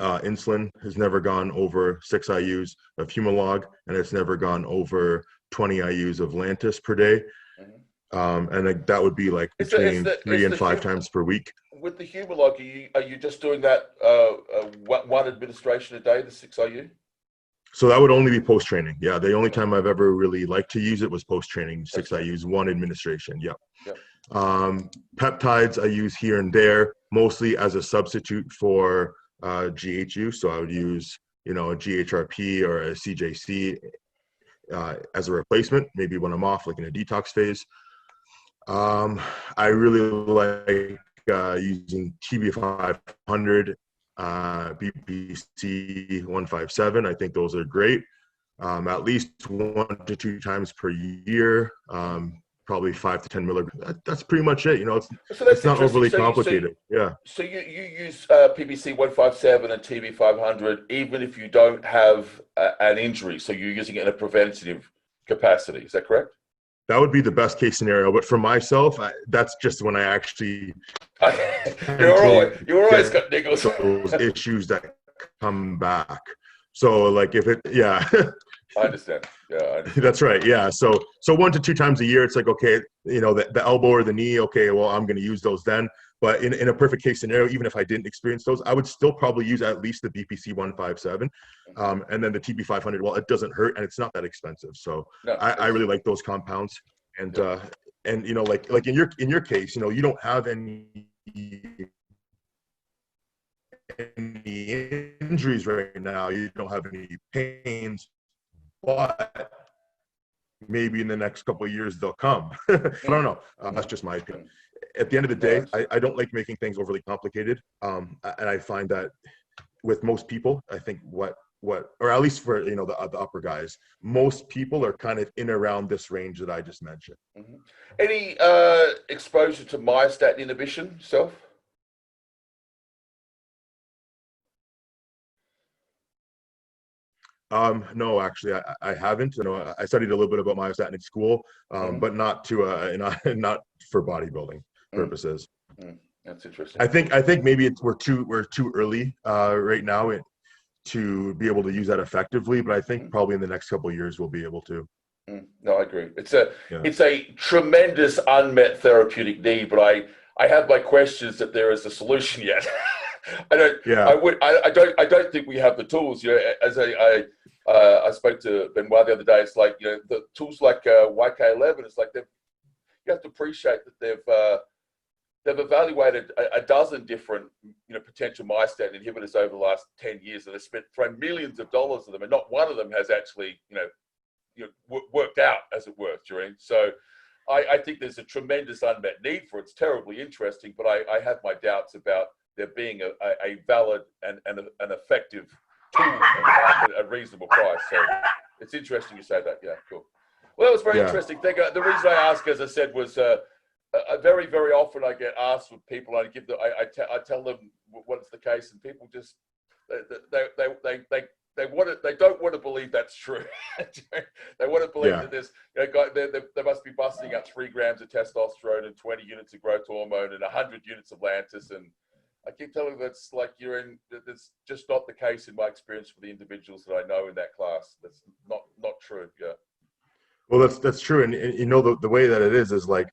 Insulin has never gone over 6 IUs of Humalog, and it's never gone over 20 IUs of Lantus per day. And that would be like between 3 and 5 times per week. With the Humalog, are you just doing that one administration a day, the 6 IU? So that would only be post-training. Yeah, the only time I've ever really liked to use it was post-training. 6 IUs, 1 administration. Yep. Peptides I use here and there, mostly as a substitute for GHU. So I would use, a GHRP or a CJC as a replacement, maybe when I'm off, like in a detox phase. I really like using TB500, BPC 157. I think those are great. At least 1 to 2 times per year. Probably 5 to 10 milligrams. That's pretty much it. It's not overly complicated. So you use PBC 157 and TB 500 even if you don't have an injury. So you're using it in a preventative capacity. Is that correct? That would be the best case scenario. But for myself, that's just when I actually. You're always got niggles. Those issues that come back. So like if it, I understand. Yeah, that's right. Yeah. So 1 to 2 times a year, it's like, okay, the elbow or the knee. Okay, well, I'm going to use those then. But in a perfect case scenario, even if I didn't experience those, I would still probably use at least the BPC 157, and then the TB 500. Well, it doesn't hurt and it's not that expensive. So I really like those compounds. And like in your case, you don't have any injuries right now. You don't have any pains. But maybe in the next couple of years they'll come. I don't know. That's just my opinion. At the end of the day, I don't like making things overly complicated. And I find that with most people, I think or at least for the upper guys, most people are kind of in around this range that I just mentioned. Any exposure to myostatin inhibition yourself? No, actually, I haven't. I studied a little bit about myostatin in school, but not not for bodybuilding purposes. That's interesting. I think maybe we're too early right now to be able to use that effectively, but I think probably in the next couple of years we'll be able to. No, I agree. It's a tremendous unmet therapeutic need, but I have my questions that there is a solution yet. I don't think we have the tools. As I spoke to Benoit the other day, it's like the tools like YK11. It's like you have to appreciate that they've evaluated a dozen different potential myostatin inhibitors over the last 10 years, and they've thrown millions of dollars at them, and not one of them has actually worked out, as it were. So I think there's a tremendous unmet need for it. It's terribly interesting, but I have my doubts about there being a valid and an effective tool at a reasonable price. So it's interesting you say that. Yeah, cool. Well, that was very interesting. The reason I asked, as I said, was very, very often I get asked with people. I tell them what's the case, and people just they don't want to believe that's true. They want to believe that there's they must be busting up 3 grams of testosterone and 20 units of growth hormone and 100 units of Lantus, and I keep telling them that's like that's just not the case in my experience for the individuals that I know in that class. That's not true. Yeah. Well, that's true, and the way that it is like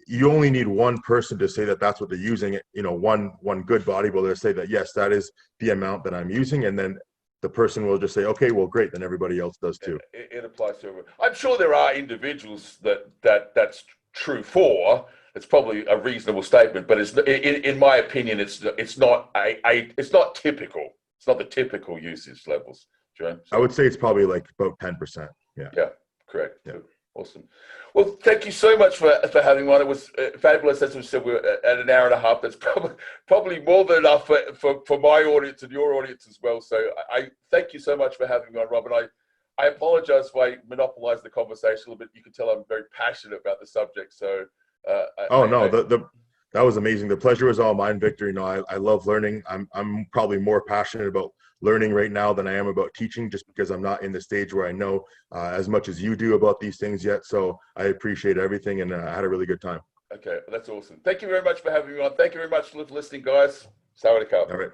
you only need one person to say that that's what they're using. One good bodybuilder to say that yes, that is the amount that I'm using, and then the person will just say, okay, well, great, then everybody else does too. It applies to everyone. I'm sure there are individuals that's true for. It's probably a reasonable statement, but it's in my opinion, it's not typical. It's not the typical usage levels. Joe, I would say it's probably like about 10%. Yeah. Yeah, correct. Yeah. Awesome. Well, thank you so much for having me on. It was fabulous. As we said, we're at an hour and a half. That's probably more than enough for my audience and your audience as well. So I thank you so much for having me on, Robin. I apologize if I monopolized the conversation a little bit. You can tell I'm very passionate about the subject. So that was amazing. The pleasure was all mine, Victor. You know, I love learning. I'm probably more passionate about learning right now than I am about teaching, just because I'm not in the stage where I know as much as you do about these things yet. So I appreciate everything, and I had a really good time. Okay, that's awesome. Thank you very much for having me on. Thank you very much for listening, guys. Sawadee ka. All right.